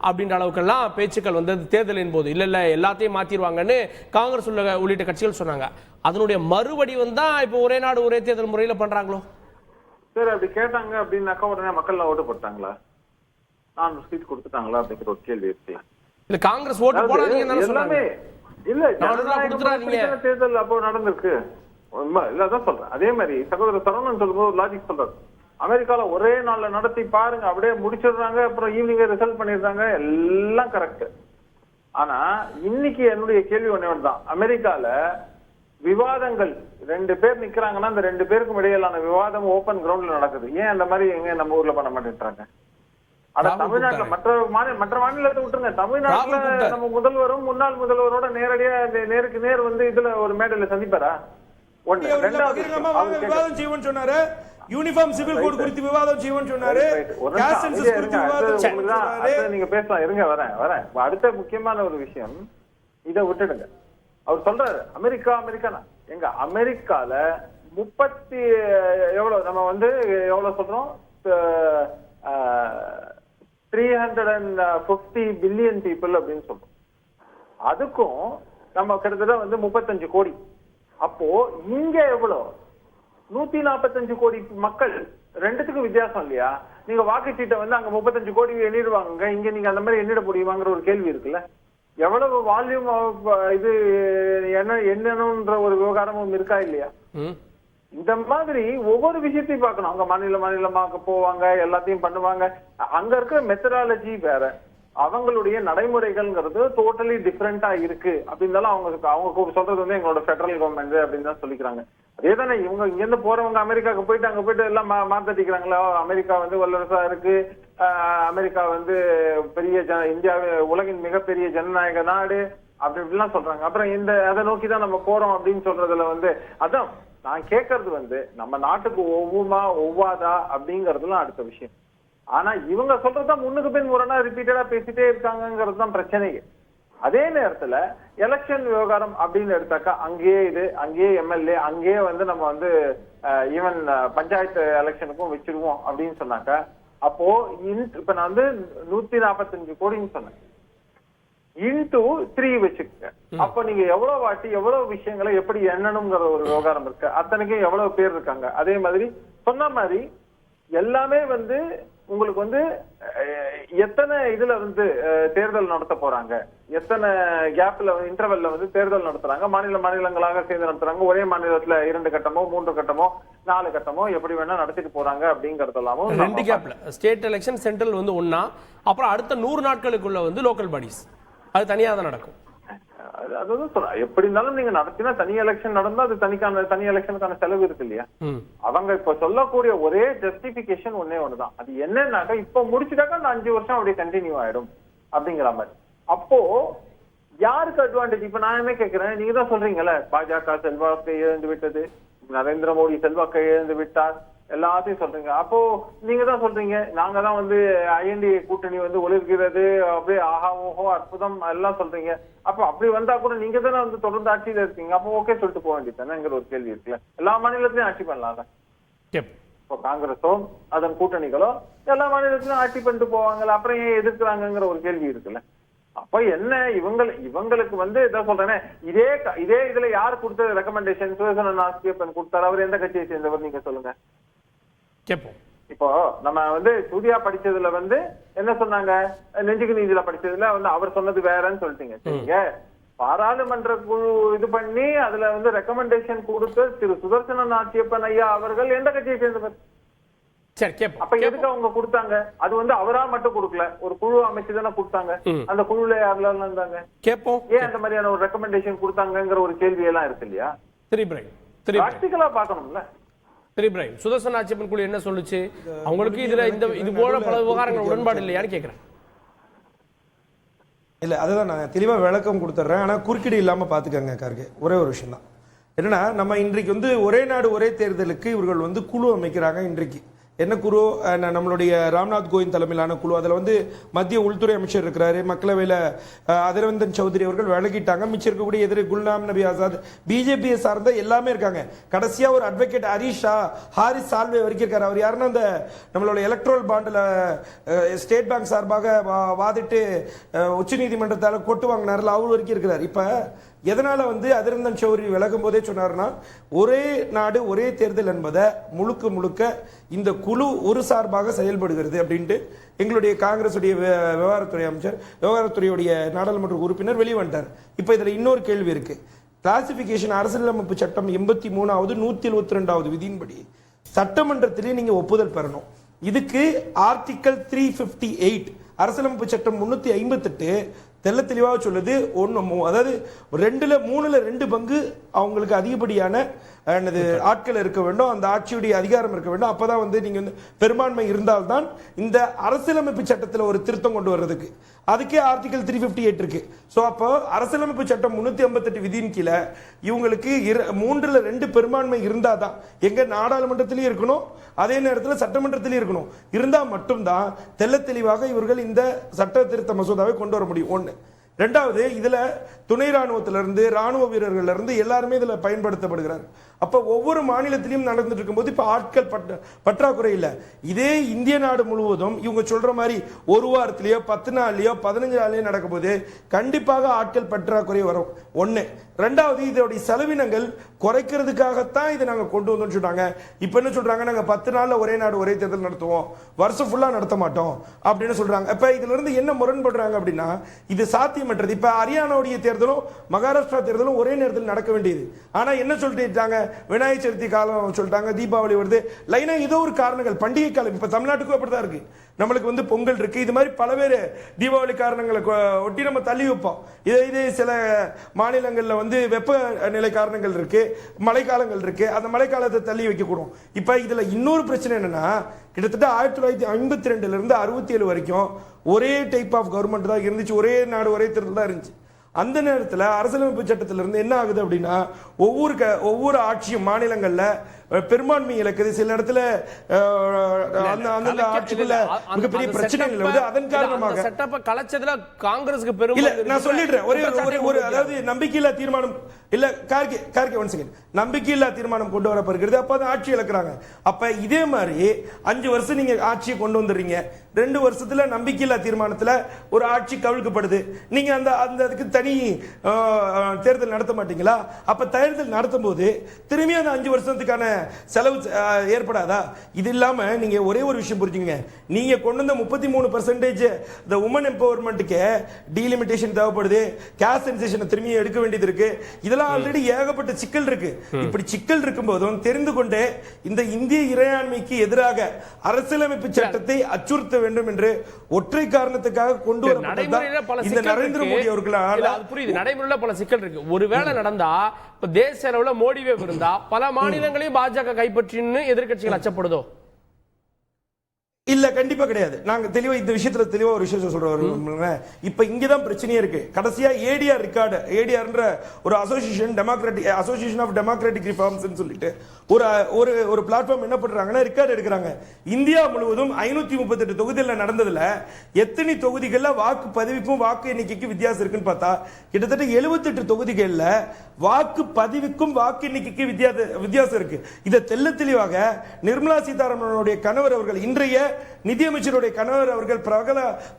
அப்படின்ற அளவுக்கெல்லாம் பேச்சுக்கள் வந்து தேர்தலின் போது இல்ல எல்லாத்தையும் மாத்திடுவாங்கன்னு காங்கிரஸ் உள்ளிட்ட கட்சிகள் சொன்னாங்க. அதனுடைய மறுவடிவம் தான் இப்போ ஒரே நாடு ஒரே தேர்தல் முறையில பண்றாங்களோ? சரி, அப்படி கேட்டாங்க அப்படின்னாக்கா உடனே மக்கள் ஓட்டு போட்டாங்களா, 400 சீட் கொடுத்துட்டாங்களா அப்படிங்கிற ஒரு கேள்வி இருக்கு. இல்ல காங்கிரஸ் ஓட்டு போடாதீங்கன்னு சொன்னாங்க. இல்ல தேர்தல் அப்போ நடந்திருக்கு இல்லதான் சொல்றேன். அதே மாதிரி சகோதரர் சரவணன் சொல்லும்போது ஒரு லாஜிக் சொல்றாரு, அமெரிக்கால ஒரே நாள்ல நடத்தி பாருங்க, அப்படியே முடிச்சிடுறாங்க, அப்புறம் ஈவினிங் ரிசல்ட் பண்ணிடுறாங்க, எல்லாம் கரெக்ட். ஆனா இன்னைக்கு என்னுடைய கேள்வி ஒண்ணு, அமெரிக்கால விவாதங்கள் 2 பேர் நிக்கிறாங்கன்னா அந்த 2 பேருக்கும் இடையிலான விவாதம் ஓபன் கிரவுண்ட்ல நடக்குது. ஏன் அந்த மாதிரி எங்க நம்ம ஊர்ல பண்ண மாட்டேன்றாங்க? ஆனா தமிழ்நாட்டுல மற்ற மாநிலத்தை விட்டுருங்க, தமிழ்நாட்டுல நம்ம முதல்வரும் முன்னாள் முதல்வரோட நேரடியா நேருக்கு நேர் வந்து இதுல ஒரு மேடையில சந்திப்பாரா? ஒண்ணு. ரெண்டாவது விவாதம் செய்வோம்னு சொன்னாரு, யூனிஃபார்ம் சிவில் கோட் குறித்து விவாதம் செய்வோம்னு சொன்னாரு, நீங்க பேசலாம், இருங்க வரேன். அடுத்த முக்கியமான ஒரு விஷயம், இதை விட்டுடுங்க. அவர் சொல்றாரு அமெரிக்கானா எங்க அமெரிக்கால 30 எவ்வளவு நம்ம வந்து எவ்வளவு சொல்றோம், 350 பில்லியன் பீப்புள் அப்படின்னு சொல்றோம். அதுக்கும் நம்ம கிட்டத்தட்ட வந்து 35 கோடி. அப்போ இங்க எவ்வளவு 145 கோடி மக்கள், ரெண்டுத்துக்கும் வித்தியாசம் இல்லையா? நீங்க வாக்குச்சீட்டை வந்து அங்க 35 கோடி எண்ணிடுவாங்க, இங்க நீங்க அந்த மாதிரி எண்ணிட முடியுமாங்கிற ஒரு கேள்வி இருக்குல்ல. எவ்வளவு வால்யூம் இது என்னன்ற ஒரு விவகாரமும் இருக்கா இல்லையா? இந்த மாதிரி ஒவ்வொரு விஷயத்தையும் பார்க்கணும். அவங்க மாநிலமாக போவாங்க, எல்லாத்தையும் பண்ணுவாங்க. அங்க இருக்கிற மெத்தடாலஜி வேற, அவங்களுடைய நடைமுறைகள்ங்கிறது டோட்டலி டிஃபரெண்டா இருக்கு அப்படின்னாலும் அவங்க சொல்றது வந்து எங்களோட பெடரல் கவர்மெண்ட் அப்படின்னு தான் சொல்லிக்கிறாங்க. அதே தானே இவங்க இங்க இருந்து போறவங்க அமெரிக்காவுக்கு போயிட்டு அங்க போயிட்டு எல்லாம் மாத்தட்டிக்கிறாங்களா? அமெரிக்கா வந்து வல்லரசா இருக்கு, அமெரிக்கா வந்து பெரிய இந்தியா உலகின் மிகப்பெரிய ஜனநாயக நாடு அப்படி இப்படிலாம் சொல்றாங்க. அப்புறம் அதை நோக்கிதான் நம்ம போறோம் அப்படின்னு சொல்றதுல வந்து அதான் நான் கேட்கறது வந்து நம்ம நாட்டுக்கு ஒவ்வாதா அப்படிங்கறதுலாம் அடுத்த விஷயம். ஆனா இவங்க சொல்றதுதான் முன்னுக்கு பின் முரணா ரிப்பீட்டடா பேசிட்டே இருக்காங்கிறது தான் பிரச்சனையே. அதே நேரத்துல எலெக்ஷன் விவகாரம் அப்படின்னு எடுத்தாக்கா அங்கேயே எம்எல்ஏ, அங்கேயே வந்து நம்ம வந்து ஈவன் பஞ்சாயத்து எலெக்ஷனுக்கும் வச்சிருவோம் அப்படின்னு சொன்னாக்கா, அப்போ இப்ப நான் வந்து 145 கோடின்னு சொன்னேன், இன்டூ 3 வச்சுக்க. அப்ப நீங்க எவ்வளவு வாட்டி எவ்வளவு விஷயங்களை எப்படி எண்ணணுங்கிற ஒரு விவகாரம் இருக்கு. அத்தனைக்கும் எவ்வளவு பேர் இருக்காங்க. அதே மாதிரி சொன்ன மாதிரி எல்லாமே வந்து உங்களுக்கு வந்து எத்தனை இதுல வந்து தேர்தல் நடத்த போறாங்க, எத்தனை கேப்ல இன்டர்வெல்ல வந்து தேர்தல் நடத்துறாங்க, மாநிலங்களாக சேர்ந்து நடத்துறாங்க, ஒரே மாநிலத்துல 2 கட்டமோ 3 கட்டமோ 4 கட்டமோ எப்படி வேணா நடத்திட்டு போறாங்க அப்படிங்கறதெல்லாமும் 2 கேப்ல ஸ்டேட் எலெக்ஷன் சென்ட்ரல் வந்து ஒன்னா, அப்புறம் அடுத்த 100 நாட்களுக்குள்ள வந்து லோக்கல் பாடிஸ் அது தனியா தான் நடக்கும். அதான் சொல்றேன், எப்படி இருந்தாலும் நீங்க நடத்தினா தனி எலெக்ஷன் நடந்தா அது தனி எலெக்ஷனுக்கான செலவு இருக்கு இல்லையா? அவங்க இப்ப சொல்லக்கூடிய ஒரே ஜஸ்டிபிகேஷன் ஒண்ணுதான், அது என்னன்னாக்கா இப்ப முடிச்சுட்டாக்கா அந்த 5 வருஷம் அப்படியே கண்டினியூ ஆயிடும் அப்படிங்கிற மாதிரி. அப்போ யாருக்கு அட்வான்டேஜ்? இப்ப நான் என்ன கேட்கிறேன், நீங்க தான் சொல்றீங்கல்ல பாஜக செல்வாக்கை இழந்து விட்டது, நரேந்திர மோடி செல்வாக்கை இழந்து விட்டார், எல்லாத்தையும் சொல்றீங்க. அப்போ நீங்க தான் சொல்றீங்க நாங்க தான் வந்து INDA கூட்டணி வந்து ஒளிர்கிறது, அப்படியே ஆஹா ஓஹோ அற்புதம் எல்லாம் சொல்றீங்க. அப்ப அப்படி வந்தா கூட நீங்க தானே வந்து தொடர்ந்து ஆட்சியில இருக்கீங்க, அப்போ ஓகே சொல்லிட்டு போக வேண்டியதுதானேங்கிற ஒரு கேள்வி இருக்குல்ல. எல்லா மாநிலத்திலயும் ஆட்சி பண்ணலாம். இப்போ காங்கிரஸோ அதன் கூட்டணிகளோ எல்லா மாநிலத்திலும் ஆட்சி பண்ணிட்டு போவாங்கல்ல, அப்புறம் ஏன் எதிர்க்கிறாங்கிற ஒரு கேள்வி இருக்குல்ல. அப்ப என்ன இவங்களுக்கு வந்து இதான் சொல்றேன், இதே இதுல யார் கொடுத்த ரெக்கமெண்டேஷன் சுதர்சன ஆஸ்தியப்பன் கொடுத்தாரு, அவர் எந்த கட்சியை சேர்ந்தவர் நீங்க சொல்லுங்க. இப்போ நம்ம வந்து சூர்யா படிச்சதுல வந்து என்ன சொன்னாங்க, நெஞ்சுக்கு நீதியில படிச்சதுல வந்து அவர் சொன்னது வேறன்னு சொல்லிட்டீங்க. சரிங்க, பாராளுமன்ற குழு இது பண்ணி அதுல வந்து ரெக்கமெண்டேஷன் கொடுத்த திரு சுதர்சன ஆஸ்தியப்பன் ஐயா அவர்கள் எந்த கட்சியை சேர்ந்தவர்? அப்ப எதுக்கு அவங்க கொடுத்தாங்க? அது வந்து அவரா மட்டும் கொடுக்கல, ஒரு குழு அமைச்சுதானே கொடுத்தாங்க. அந்த குழுல யாரெல்லாம் இருந்தாங்க? ஏன் அந்த மாதிரியான ஒரு ரெக்கமெண்டேஷன் கொடுத்தாங்கிற ஒரு கேள்வி எல்லாம் இருக்கு இல்லையா? பிராக்டிகலா பாக்கணும்ல. சுதர்சன ஆட்சியப்பன் குழு என்ன சொல்லுச்சு? அவங்களுக்கு இதுல இது போல பல விவகாரங்கள் உடன்பாடு இல்லையான்னு கேக்குறேன். இல்லை அதுதான் நான் தெளிவாக விளக்கம் கொடுத்துட்றேன். ஆனால் குறுக்கீடு இல்லாமல் பார்த்துக்கங்க கார்கே. ஒரே ஒரு விஷயம் தான் என்னன்னா, நம்ம இன்றைக்கு வந்து ஒரே நாடு ஒரே தேர்தலுக்கு இவர்கள் வந்து குழு அமைக்கிறாங்க. இன்றைக்கு என்ன குழு? நம்மளுடைய ராம்நாத் கோவிந்த் தலைமையிலான குழு. அதில் வந்து மத்திய உள்துறை அமைச்சர் இருக்கிறாரு, மக்களவையில் அதிரவந்தன் சௌத்ரி அவர்கள் விலகிட்டாங்க. மிச்சம் இருக்கக்கூடிய எதிரி குல்நாம் நபி ஆசாத், பிஜேபியை சார்ந்த எல்லாமே இருக்காங்க. கடைசியாக ஒரு அட்வொகேட் ஹாரிஸ் சால்வே வரைக்கும் இருக்காரு. அவர் யாருன்னா அந்த நம்மளோட எலக்ட்ரல் பாண்டில் ஸ்டேட் பேங்க் சார்பாக வாதிட்டு உச்சநீதிமன்றத்தால் கொட்டு வாங்கினார்ல, அவர் வரைக்கும் இருக்கிறார். இப்போ எதனால வந்து அதிரந்தன் சௌத்ரி விலகும் போதே சொன்னார்னா, ஒரே நாடு ஒரே தேர்தல் என்பதை முழுக்க முழுக்க இந்த குழு ஒரு சார்பாக செயல்படுகிறது அப்படின்ட்டு எங்களுடைய காங்கிரசுடைய விவகாரத்துறை அமைச்சர், விவகாரத்துறையுடைய நாடாளுமன்ற உறுப்பினர் வெளியே வந்துட்டார். இப்போ இதில் இன்னொரு கேள்வி இருக்கு. கிளாசிபிகேஷன் அரசியலமைப்பு சட்டம் 83வது 172வது விதியின்படி சட்டமன்றத்திலே நீங்க ஒப்புதல் பெறணும். இதுக்கு ஆர்டிகல் 358 அரசியலமைப்பு சட்டம் 358 தெல்ல தெளிவாக சொல்லுது. அதாவது 2/3 பங்கு அவங்களுக்கு அதிகப்படியான ஆட்கள் இருக்க வேண்டும், அந்த ஆட்சியுடைய அதிகாரம் இருக்க வேண்டும். அப்பதான் வந்து நீங்க வந்து பெரும்பான்மை இருந்தால்தான் இந்த அரசியலமைப்பு சட்டத்தில் ஒரு திருத்தம் கொண்டு வர்றதுக்கு அதுக்கே ஆர்டிகல் 358 இருக்கு. ஸோ அப்போ அரசியலமைப்பு சட்டம் 358 விதியின் கீழே இவங்களுக்கு 3/2 பெரும்பான்மை இருந்தாதான், எங்க நாடாளுமன்றத்திலையும் இருக்கணும், அதே நேரத்தில் சட்டமன்றத்திலையும் இருக்கணும். இருந்தால் மட்டும்தான் தெல்ல தெளிவாக இவர்கள் இந்த சட்ட திருத்த மசோதாவை கொண்டு வர முடியும். ஒன்று. ரெண்டாவது, இதுல துணை ராணுவத்திலிருந்து ராணுவ வீரர்கள் இருந்து எல்லாருமே இதுல பயன்படுத்தப்படுகிறார். அப்ப ஒவ்வொரு மாநிலத்திலையும் நடந்துட்டு இருக்கும்போது இப்ப ஆட்கள் பற்றாக்குறை இல்லை. இதே இந்திய நாடு முழுவதும் இவங்க சொல்ற மாதிரி ஒரு வாரத்திலேயோ 10 நாள்லயோ 15 நாள்லயோ நடக்கும் போது கண்டிப்பாக ஆட்கள் பற்றாக்குறை வரும். ஒண்ணு. ரெண்டாவது, இதோடைய செலவினங்கள் குறைக்கிறதுக்காகத்தான் இதை நாங்க கொண்டு வந்தோம்னு சொல்றாங்க. இப்ப என்ன சொல்றாங்க, நாங்க 10 நாள்ல ஒரே நாடு ஒரே தேர்தல் நடத்துவோம், வருஷம் ஃபுல்லா நடத்த மாட்டோம் அப்படின்னு சொல்றாங்க. இப்ப இதுல இருந்து என்ன முரண்படுறாங்க அப்படின்னா, இது சாத்தியமற்றது. இப்ப ஹரியானாவுடைய தேர்தலும் மகாராஷ்டிரா தேர்தலும் ஒரே நேரத்தில் நடக்க வேண்டியது. ஆனா என்ன சொல்லிட்டாங்க, விநாயகர் சதுர்த்தி காலம் சொல்லிட்டாங்க, தீபாவளி வருது, லைனா ஏதோ ஒரு காரணங்கள், பண்டிகை காலம். இப்ப தமிழ்நாட்டுக்கும் அப்படிதான் இருக்கு. நம்மளுக்கு வந்து பொங்கல் இருக்கு, இது மாதிரி பலவேறு தீபாவளி காரணங்களை ஒட்டி நம்ம தள்ளி வைப்போம். இதே சில மாநிலங்களில் வந்து வெப்பநிலை காரணங்கள் இருக்கு, மழைக்காலங்கள் இருக்கு, அந்த மழைக்காலத்தை தள்ளி வைக்க கூடும். இப்ப இதுல இன்னொரு பிரச்சனை என்னன்னா, கிட்டத்தட்ட 1952 இருந்து 67 வரைக்கும் ஒரே டைப் ஆஃப் கவர்மெண்ட் தான் இருந்துச்சு, ஒரே நாடு ஒரே தேர்தல் தான் இருந்துச்சு. அந்த நேரத்தில் அரசியலமைப்பு சட்டத்திலிருந்து என்ன ஆகுது அப்படின்னா, ஒவ்வொரு ஆட்சியும் மாநிலங்கள்ல பெரும்பான்மை இழக்குது. சில இடத்துல அந்த ஆட்சிக்குள்ள மிகப்பெரிய பிரச்சனைகள் வருது. அதன் காரணமாக சட்டப்ப கலைச்சதுல காங்கிரஸுக்கு பெரும் இல்ல, நான் சொல்லிடுறேன். ஒரு அதாவது நம்பிக்கையில்லா தீர்மானம் இல்ல, கார்கே ஒன் செகண்ட், நம்பிக்கையில்லா தீர்மானம் கொண்டு வரப்படுகிறது. அப்ப அது ஆட்சி இழக்கிறாங்க. அப்ப இதே மாதிரி 5 வருஷம் நீங்க ஆட்சியை கொண்டு வந்துடுறீங்க, 2 வருஷத்துல நம்பிக்கையில்லா தீர்மானத்துல ஒரு ஆட்சி கவிழ்க்கப்படுது. நீங்க அதுக்கு தனி தேர்தல் நடத்த மாட்டீங்களா? அப்ப தேர்தல் நடத்தும் போது திரும்பி அந்த 5 வருஷத்துக்கான செலவு ஏற்படாதா? இது இல்லாம நீங்க ஒரே ஒரு விஷயம் புரிஞ்சுங்க, நீங்க கொண்டு வந்த 33% இந்த உமன் எம்பவர்மெண்ட்டுக்கு டீலிமிட்டேஷன் தேவைப்படுது, கேஸ்ட் சென்சேஷனை திரும்பி எடுக்க வேண்டியது இருக்கு. இதெல்லாம் ஆல்ரெடி ஏகப்பட்ட சிக்கல் இருக்கு. இப்படி சிக்கல் இருக்கும் போதும் தெரிந்து கொண்டே இந்த இந்திய இறையாண்மைக்கு எதிராக அரசியலமைப்பு சட்டத்தை அச்சுறுத்த வேண்டும் என்று ஒற்றை காரணத்துக்காக கொண்டு வரப்பட்டது இந்த நரேந்திர மோடி அவர்களால். புரியுது, நடைமுறையில் பல சிக்கல் இருக்கு. ஒருவேளை நடந்தா இப்ப தேசிய அளவுல மோடிவே இருந்தா பல மாநிலங்களையும் பாஜக கைப்பற்றின்னு எதிர்க்கட்சிகள் அச்சப்படுதோ? இல்ல, கண்டிப்பா கிடையாது. நாங்க தெளிவா இந்த விஷயத்துல தெளிவா ஒரு விஷயம் சொல்றோம். இப்ப இங்கதான் பிரச்சனையே இருக்கு. கடைசியா ஏடிஆர் ரெக்கார்டு, ஏடிஆர்ன்ற ஒரு அசோசியேஷன் ஆஃப் டெமோக்ராட்டிக் ரிஃபார்ம்ஸ் சொல்லிட்டு ஒரு பிளாட்ஃபார்ம் என்ன பண்றாங்கன்னா, ரெக்கார்டு எடுக்கிறாங்க. இந்தியா முழுவதும் 538 தொகுதியில் நடந்ததுல எத்தனை தொகுதிகள்ல வாக்கு பதிவுக்கும் வாக்கு எண்ணிக்கைக்கு வித்தியாசம் இருக்குன்னு பார்த்தா கிட்டத்தட்ட 78 தொகுதிகள்ல வாக்கு பதிவுக்கும் வாக்கு எண்ணிக்கைக்கு வித்தியாசம் இருக்கு. இதை தெல்ல தெளிவாக நிர்மலா சீதாராமனுடைய கணவர் அவர்கள், இன்றைய நிதியமைச்சருடைய கணவர் அவர்கள்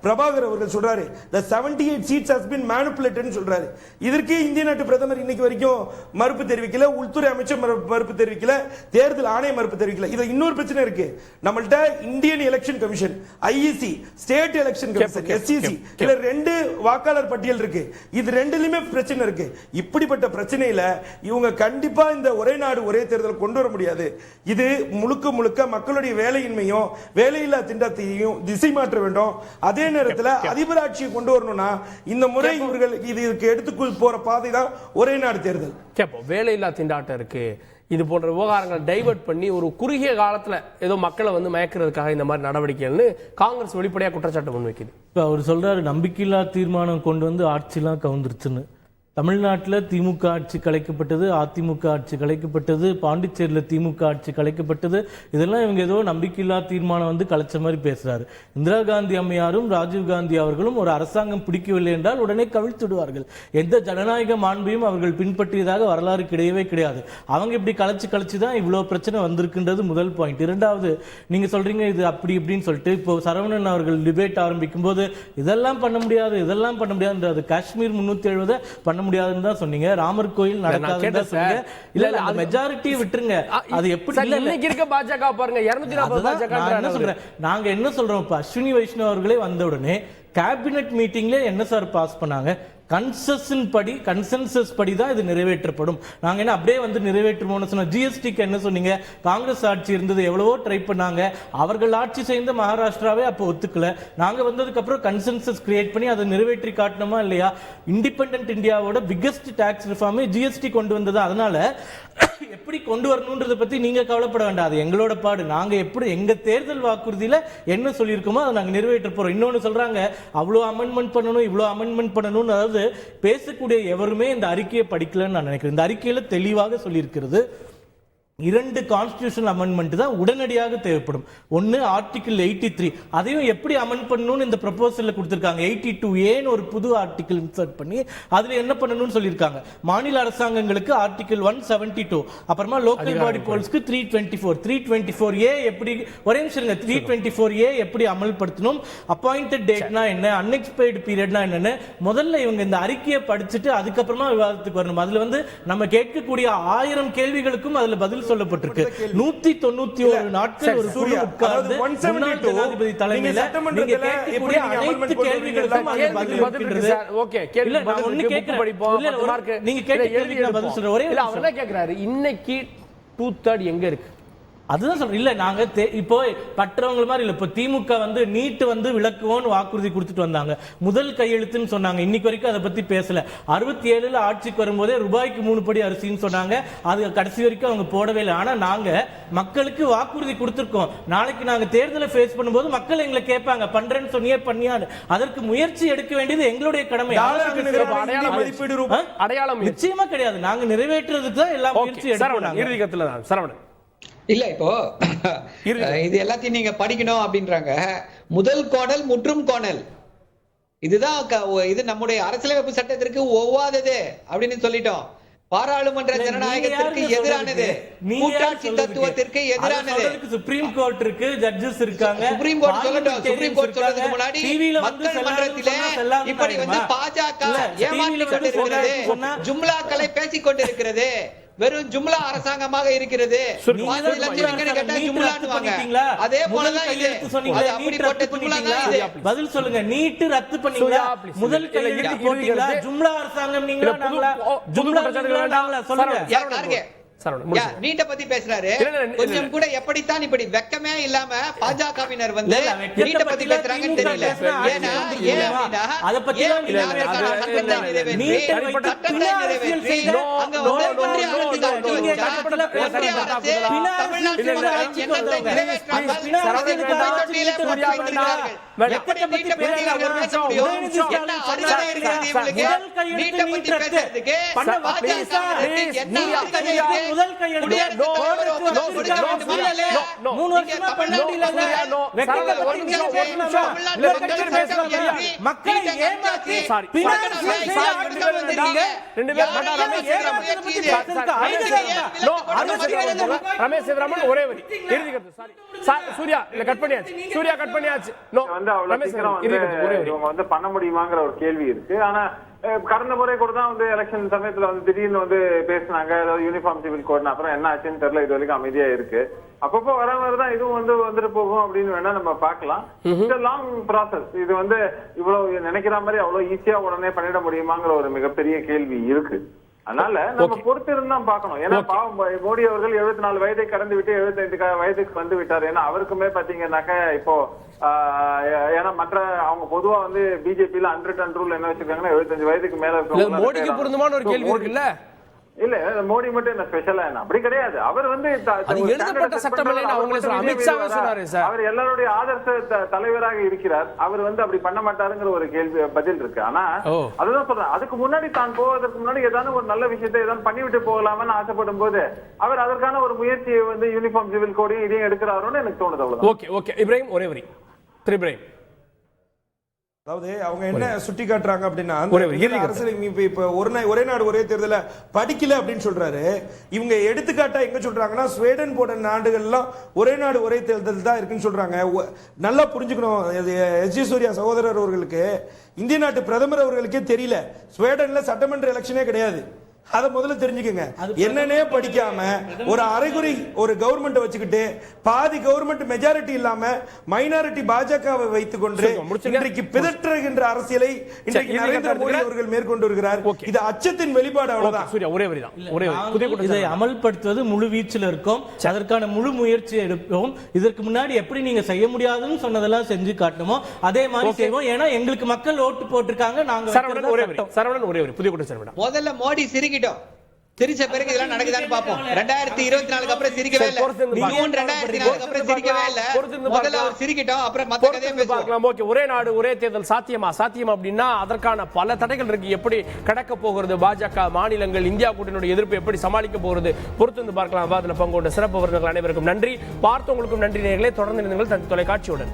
பிரபாகர் அவர்கள் சொல்றாரு, the 78 seats has been manipulated சொல்றாரு. இதற்கே இந்திய நாட்டு பிரதமர் இன்னைக்கு வரைக்கும் மறுப்பு தெரிவிக்கல, உள்துறை அமைச்சர் மறுப்பு தெரிவிக்கல, தேர்தல் ஆணையம் மறுப்பு தெரிவிக்கல. இது இன்னொரு பிரச்சனை இருக்கு. நம்மள்ட்ட Indian election commission, IEC, state election commission, SCC, இதுல 2 வாக்காளர் பட்டியல் இருக்கு. இது ரெண்டுலயுமே பிரச்சனை இருக்கு. இப்படிப்பட்ட பிரச்சனையில இவங்க கண்டிப்பா இந்த ஒரே நாடு ஒரே தேர்தல் கொண்டு வர முடியாது. இது முழுக்க முழுக்க மக்களுடைய வேலையின்மையும் வேலையில்லா திண்டத்தையும் திசை மாற்ற வேண்டும். அதே நேரத்தில் அதிபர் ஆட்சியை கொண்டு வரணும்னா இந்த முறை இவர்கள் இதுக்கு எடுத்துக்கொள் போற பாதை தான் ஒரே நாடு தேர்தல். கேப்போம், வேலையில்லா திண்டாட்டம் இருக்கு, இது போன்ற விவகாரங்களை டைவர்ட் பண்ணி ஒரு குறுகிய காலத்துல ஏதோ மக்களை வந்து மயக்கிறதுக்காக இந்த மாதிரி நடவடிக்கைகள்னு காங்கிரஸ் வெளிப்படையா குற்றச்சாட்டு முன்வைக்குது. இப்போ அவர் சொல்றாரு நம்பிக்கையில்லா தீர்மானம் கொண்டு வந்து ஆட்சிலாம் கவுந்துருச்சுன்னு. தமிழ்நாட்டில் திமுக ஆட்சி கலைக்கப்பட்டது, அதிமுக ஆட்சி கலைக்கப்பட்டது, பாண்டிச்சேரியில் திமுக ஆட்சி கலைக்கப்பட்டது. இதெல்லாம் இவங்க ஏதோ நம்பிக்கையில்லா தீர்மானம் வந்து கலைச்ச மாதிரி பேசுறாரு. இந்திரா காந்தி அம்மையாரும் ராஜீவ் காந்தி அவர்களும் ஒரு அரசாங்கம் பிடிக்கவில்லை என்றால் உடனே கவிழ்த்துடுவார்கள். எந்த ஜனநாயக மாண்பையும் அவர்கள் பின்பற்றியதாக வரலாறு கிடையவே கிடையாது. அவங்க இப்படி கலைச்சு தான் இவ்வளோ பிரச்சனை வந்திருக்குன்றது முதல் பாயிண்ட். இரண்டாவது, நீங்க சொல்றீங்க இது அப்படி இப்படின்னு சொல்லிட்டு இப்போ சரவணன் அவர்கள் டிபேட் ஆரம்பிக்கும் போது இதெல்லாம் பண்ண முடியாது இதெல்லாம் பண்ண முடியாது, காஷ்மீர் 370 பண்ண முடியாதுன்னு தான் சொன்னீங்க, ராமர் கோயில் நடக்காதுன்னு தான் சொன்னீங்க. இல்ல அந்த மெஜாரிட்டியை விட்டுருங்க, அது எப்படி இன்னைக்கு இருக்க பாஜக பாருங்க 240 பாஜக. என்ன சொல்றேன், நாங்க என்ன சொல்றோம், இப்ப அஸ்வினி வைஷ்ணவ் அவர்களே வந்த உடனே கேபினெட் மீட்டிங்ல என்ன சார் பாஸ் பண்ணாங்க, கன்சென்சஸ் படி தான் இது நிறைவேற்றப்படும். நாங்க என்ன அப்படியே வந்து நிறைவேற்றுமோன்னு சொன்னோம். ஜிஎஸ்டிக்கு என்ன சொன்னீங்க, காங்கிரஸ் ஆட்சி இருந்தது, எவ்வளவோ ட்ரை பண்ணாங்க, அவர்கள் ஆட்சி செய்த மகாராஷ்டிராவே அப்போ ஒத்துக்கல. நாங்க வந்ததுக்கு அப்புறம் கன்சென்சஸ் கிரியேட் பண்ணி அதை நிறைவேற்றி காட்டணுமா இல்லையா? இண்டிபெண்டன்ட் இந்தியாவோட பிக்கஸ்ட் டாக்ஸ் ரிஃபார்மே ஜிஎஸ்டி கொண்டு வந்தது. அதனால எப்படி கொண்டு வரணும்ன்றதை பத்தி நீங்க கவலைப்பட வேண்டாம், அது எங்களோட பாடு. நாங்க எப்படி எங்க தேர்தல் வாக்குறுதியில என்ன சொல்லியிருக்கோமோ அதை நாங்க நிறைவேற்ற போறோம். இன்னொன்னு சொல்றாங்க அவ்வளோ அமெண்ட்மெண்ட் பண்ணணும் இவ்வளோ அமெண்ட்மெண்ட் பண்ணணும், அதாவது பேசக்கூடிய எவருமே இந்த அறிக்கையை படிக்கலன்னு நான் நினைக்கிறேன். இந்த அறிக்கையில தெளிவாக சொல்லியிருக்கிறது 2 கான்ஸ்டிடியூஷனல் அமெண்ட்மெண்ட் தான் உடனடியாக தேவைப்படும். ஒன்னு ஆர்டிகிள் 83, அதையும் எப்படி அமெண்ட் பண்ணணும்னு இந்த ப்ரொபோசல்ல கொடுத்திருக்காங்க. 82A ஒரு புது ஆர்டிகிள் இன்சர்ட் பண்ணி அதுல என்ன பண்ணணும்னு சொல்லியிருக்காங்க. மாநில அரசாங்கங்களுக்கு ஆர்டிகிள் 172, அப்புறமா லோக்கல் பாடி போல்ஸ்க்கு 324A எப்படி ஒரே நிமிஷம் 324A எப்படி அமல்படுத்தணும், அப்பாயிண்டட் டேட்னா என்ன, அன்எக்ஸ்பைர்டு பீரியட்னா என்னன்னு முதல்ல இவங்க இந்த அறிக்கையை படிச்சுட்டு அதுக்கப்புறமா விவாதத்துக்கு வரணும். அதுல வந்து நம்ம கேட்கக்கூடிய 1000 கேள்விகளுக்கும் அதுல பதில் சொல்லப்பட்டிருக்கு. 191 நாட்கள் ஒரு குழு உட்கார்ந்து முன்னாள் ஜனாதிபதி தலைமையில நீங்க கேட்கக்கூடிய அனைத்து கேள்விகளுக்கும் பதில் இருக்கிறது. ஓகே, கேள்வி பதில் ஒன்னு கேக்குறேன் படிப்போம். நீங்க கேட்ட கேள்விக்கு நான் பதில் சொல்றேன். ஒரே இல்ல அவர் என்ன கேக்குறாரு, இன்னைக்கு 2/3 எங்க இருக்கு? அதுதான் சொல்றேன். இல்ல நாங்க இப்போ பற்றவங்க மாதிரி இல்ல. இப்போ திமுக வந்து நீட் வந்து விளக்குவோன்னு வாக்குறுதி கொடுத்துட்டு வந்தாங்க, முதல் கையெழுத்துன்னு சொன்னாங்க. இன்னைக்கு வரைக்கும் அதை பத்தி பேசல. 67 ஆட்சிக்கு வரும்போதே ரூபாய்க்கு 3 படி அரிசின்னு சொன்னாங்க, அது கடைசி வரைக்கும் அவங்க போடவே இல்லை. ஆனா நாங்க மக்களுக்கு வாக்குறுதி கொடுத்திருக்கோம். நாளைக்கு நாங்க தேர்தலை ஃபேஸ் பண்ணும்போது மக்கள் எங்களை கேட்பாங்க பண்றேன்னு சொன்னியே பண்ணியான்னு. அதற்கு முயற்சி எடுக்க வேண்டியது எங்களுடைய கடமை. அடையாளம் நிச்சயமா கிடையாது, நாங்க நிறைவேற்றுறதுக்கு தான் எல்லா முயற்சி எடுக்கணும். இறுதி கத்துல தான் சரவணன் இல்ல இப்போ இது எல்லாத்தையும் நீங்க படிக்கணும் அப்படின்றாங்க. முதல் கோணல் முற்றும் கோணல், இதுதான் இது நம்முடைய அரசியலமைப்பு சட்டத்திற்கு ஒவ்வாதது அப்படின்னு சொல்லிட்டோம். பாராளுமன்ற ஜனநாயகத்திற்கு எதிரானது, கூட்டாட்சி தத்துவத்திற்கு எதிரானது. சுப்ரீம் கோர்ட் இருக்கு, ஜட்ஜஸ் இருக்காங்க. சுப்ரீம் கோர்ட் சொல்லட்டும். சுப்ரீம் கோர்ட் சொல்றதுக்கு முன்னாடி மக்கள் மன்றத்திலே இப்படி வந்து பாஜக ஏமாற்றிக் கொண்டிருக்கிறது, ஜும்லாக்களை பேசிக் கொண்டிருக்கிறது, வெறும் ஜும்லா அரசாங்கமாக இருக்கிறது. அதே போலதான் இது. அப்படிப்பட்ட ஜும்லா தான் இது. பதில் சொல்லுங்க, நீட் ரத்து பண்ணீங்களா? முதல் கையெழுத்து போட்டீங்களா? ஜும்லா அரசாங்கம் நீங்களா நாங்களா? ஜும்லா நாங்களா? சொல்லுங்க. நீட்ட பத்தி பேசுறாரு, கொஞ்சம் கூட எப்படித்தான் இப்படி வெக்கமே இல்லாம பாஜகவினர் வந்து நீட்ட பத்தி பேசுறாங்கன்னு தெரியல. ஏன்னா அத பத்தி முதல் கையெழுத்து மக்களை ஏமாற்றி ரமேஷ் சிவராமன் ஒரே வரி இறுதி கருத்து. சூர்யா இல்ல கட் பண்ணியாச்சு, சூர்யா கட் பண்ணியாச்சு. இவங்க வந்து பண்ண முடியுமாங்கிற ஒரு கேள்வி இருக்கு. ஆனா கடந்த முறை கூட தான் வந்து எலெக்ஷன் சமயத்துல வந்து திடீர்னு வந்து பேசினாங்க, ஏதாவது யூனிஃபார்ம் சிவில் கோட், அப்புறம் என்ன ஆச்சுன்னு தெரியல. இது வரைக்கும் அமைதியா இருக்கு. அப்பப்போ வர மாதிரிதான் இதுவும் வந்து வந்துட்டு போகும் அப்படின்னு வேணா நம்ம பாக்கலாம். Long process. இது வந்து இவ்வளவு நினைக்கிற மாதிரி அவ்வளவு ஈஸியா உடனே பண்ணிட முடியுமாங்கிற ஒரு மிகப்பெரிய கேள்வி இருக்கு. அதனால நம்ம பொறுத்து இருந்தா பாக்கணும். ஏன்னா மோடி அவர்கள் 74 வயதை கடந்து விட்டு 75 வயதுக்கு வந்து விட்டார். ஏன்னா அவருக்குமே பாத்தீங்கன்னாக்க இப்போ ஏன்னா மற்ற அவங்க பொதுவா வந்து பிஜேபியில 100 ரூல் என்ன வச்சிருக்காங்கன்னா 75 வயதுக்கு மேல மோடிக்கு பொருந்துமான ஒரு கேள்வி இருக்குல்ல. இல்ல மோடி மட்டும் என்ன ஸ்பெஷலா என்ன அப்படி கிடையாது. அவர் வந்து அது எழுதப்பட்ட சட்டமில்லைன்னு அவங்களே சொல்றாங்க. அமித்ஷாவே சொன்னாரு சார். அவர் எல்லாருடைய ஆதர்ச தலைவராக இருக்கிறார். அவர் வந்து அப்படி பண்ண மாட்டாருங்கிற ஒரு கேள்வி பதில் இருக்கு. ஆனா அதுதான் சொல்றேன், அதுக்கு முன்னாடி தான் போவதற்கு முன்னாடி ஏதாவது ஒரு நல்ல விஷயத்தை ஏதாவது பண்ணிவிட்டு போகலாம்னு ஆசைப்படும் போது அவர் அதற்கான ஒரு முயற்சியை வந்து யூனிஃபார்ம் சிவில் கோடையும் இதையும் எடுக்கிறாரோன்னு எனக்கு தோணுது. அவ்வளவு. ஓகே ஓகே இப்ராஹிம் ஒரே வரி. திரு இப்ராஹிம், அதாவது அவங்க என்ன சுட்டி காட்டுறாங்க அப்படின்னா அரசியல் இப்ப ஒரே நாடு ஒரே தேர்தல படிக்கல அப்படின்னு சொல்றாரு. இவங்க எடுத்துக்காட்டா எங்க சொல்றாங்கன்னா ஸ்வீடன் போன்ற நாடுகள்லாம் ஒரே நாடு ஒரே தேர்தல் தான் இருக்குன்னு சொல்றாங்க. நல்லா புரிஞ்சுக்கணும், எஸ் ஜி சூர்யா சகோதரர் அவர்களுக்கு இந்திய நாட்டு பிரதமர் அவர்களுக்கே தெரியல ஸ்வீடன்ல சட்டமன்ற எலெக்ஷனே கிடையாது. அதை முதல்ல தெரிஞ்சுக்கங்க. என்னன்னே படிக்காம ஒரு அரைகுறை ஒரு கவர்மெண்ட் வச்சுக்கிட்டு பாதி கவர்மெண்ட் மெஜாரிட்டி இல்லாம மைனாரிட்டி பாஜகவை வைத்துக் கொண்டு இன்றைக்கு பிதற்றுகின்ற அரசியலை இன்றைக்கு நரேந்திர மோடி அவர்கள் மேற்கொண்டு வருகிறார். இது அச்சத்தின் வெளிப்பாடு. அவ்வளவுதான். சூர்யா ஒரே வரி தான். இதை அமல்படுத்துவது முழு வீச்சில் இருக்கும். அதற்கான முழு முயற்சி எடுப்போம். இதற்கு முன்னாடி எப்படி நீங்க செய்ய முடியாதுன்னு சொன்னதெல்லாம் செஞ்சு காட்டணுமோ அதே மாதிரி செய்வோம். ஏன்னா எங்களுக்கு மக்கள் ஓட்டு போட்டிருக்காங்க. நாங்க சரவணன் ஒரே வரி. புதிய கூட்டம் சரவணன். முதல்ல மோடி சிரிக்கிட்டோம். சிரிச்ச பிறகு இதெல்லாம் நடக்குதான்னு பாப்போம். 2024 அப்புறம் சிரிக்கவே இல்ல. 2024 அப்புறம் சிரிக்கவே இல்ல. முதல்ல அவர் சிரிக்கிட்டோம், அப்புறம் மத்த கதையை பேசலாம். ஓகே, ஒரே நாடு ஒரே தேர்தல் சாத்தியமா அப்படின்னா அதற்கான பல தடைகள் இருக்கு. எப்படி கடக்க போகிறது பாஜக மாநிலங்கள், இந்தியா கூட்டணியுடைய எதிர்ப்பு எப்படி சமாளிக்க போகிறது பொறுத்து பார்க்கலாம். அதில் பங்கு கொண்ட சிறப்பு விருந்தினர்கள் அனைவருக்கும் நன்றி. பார்த்தவங்களுக்கும் நன்றி நேயர்களே. தொடர்ந்து தொலைக்காட்சியுடன்.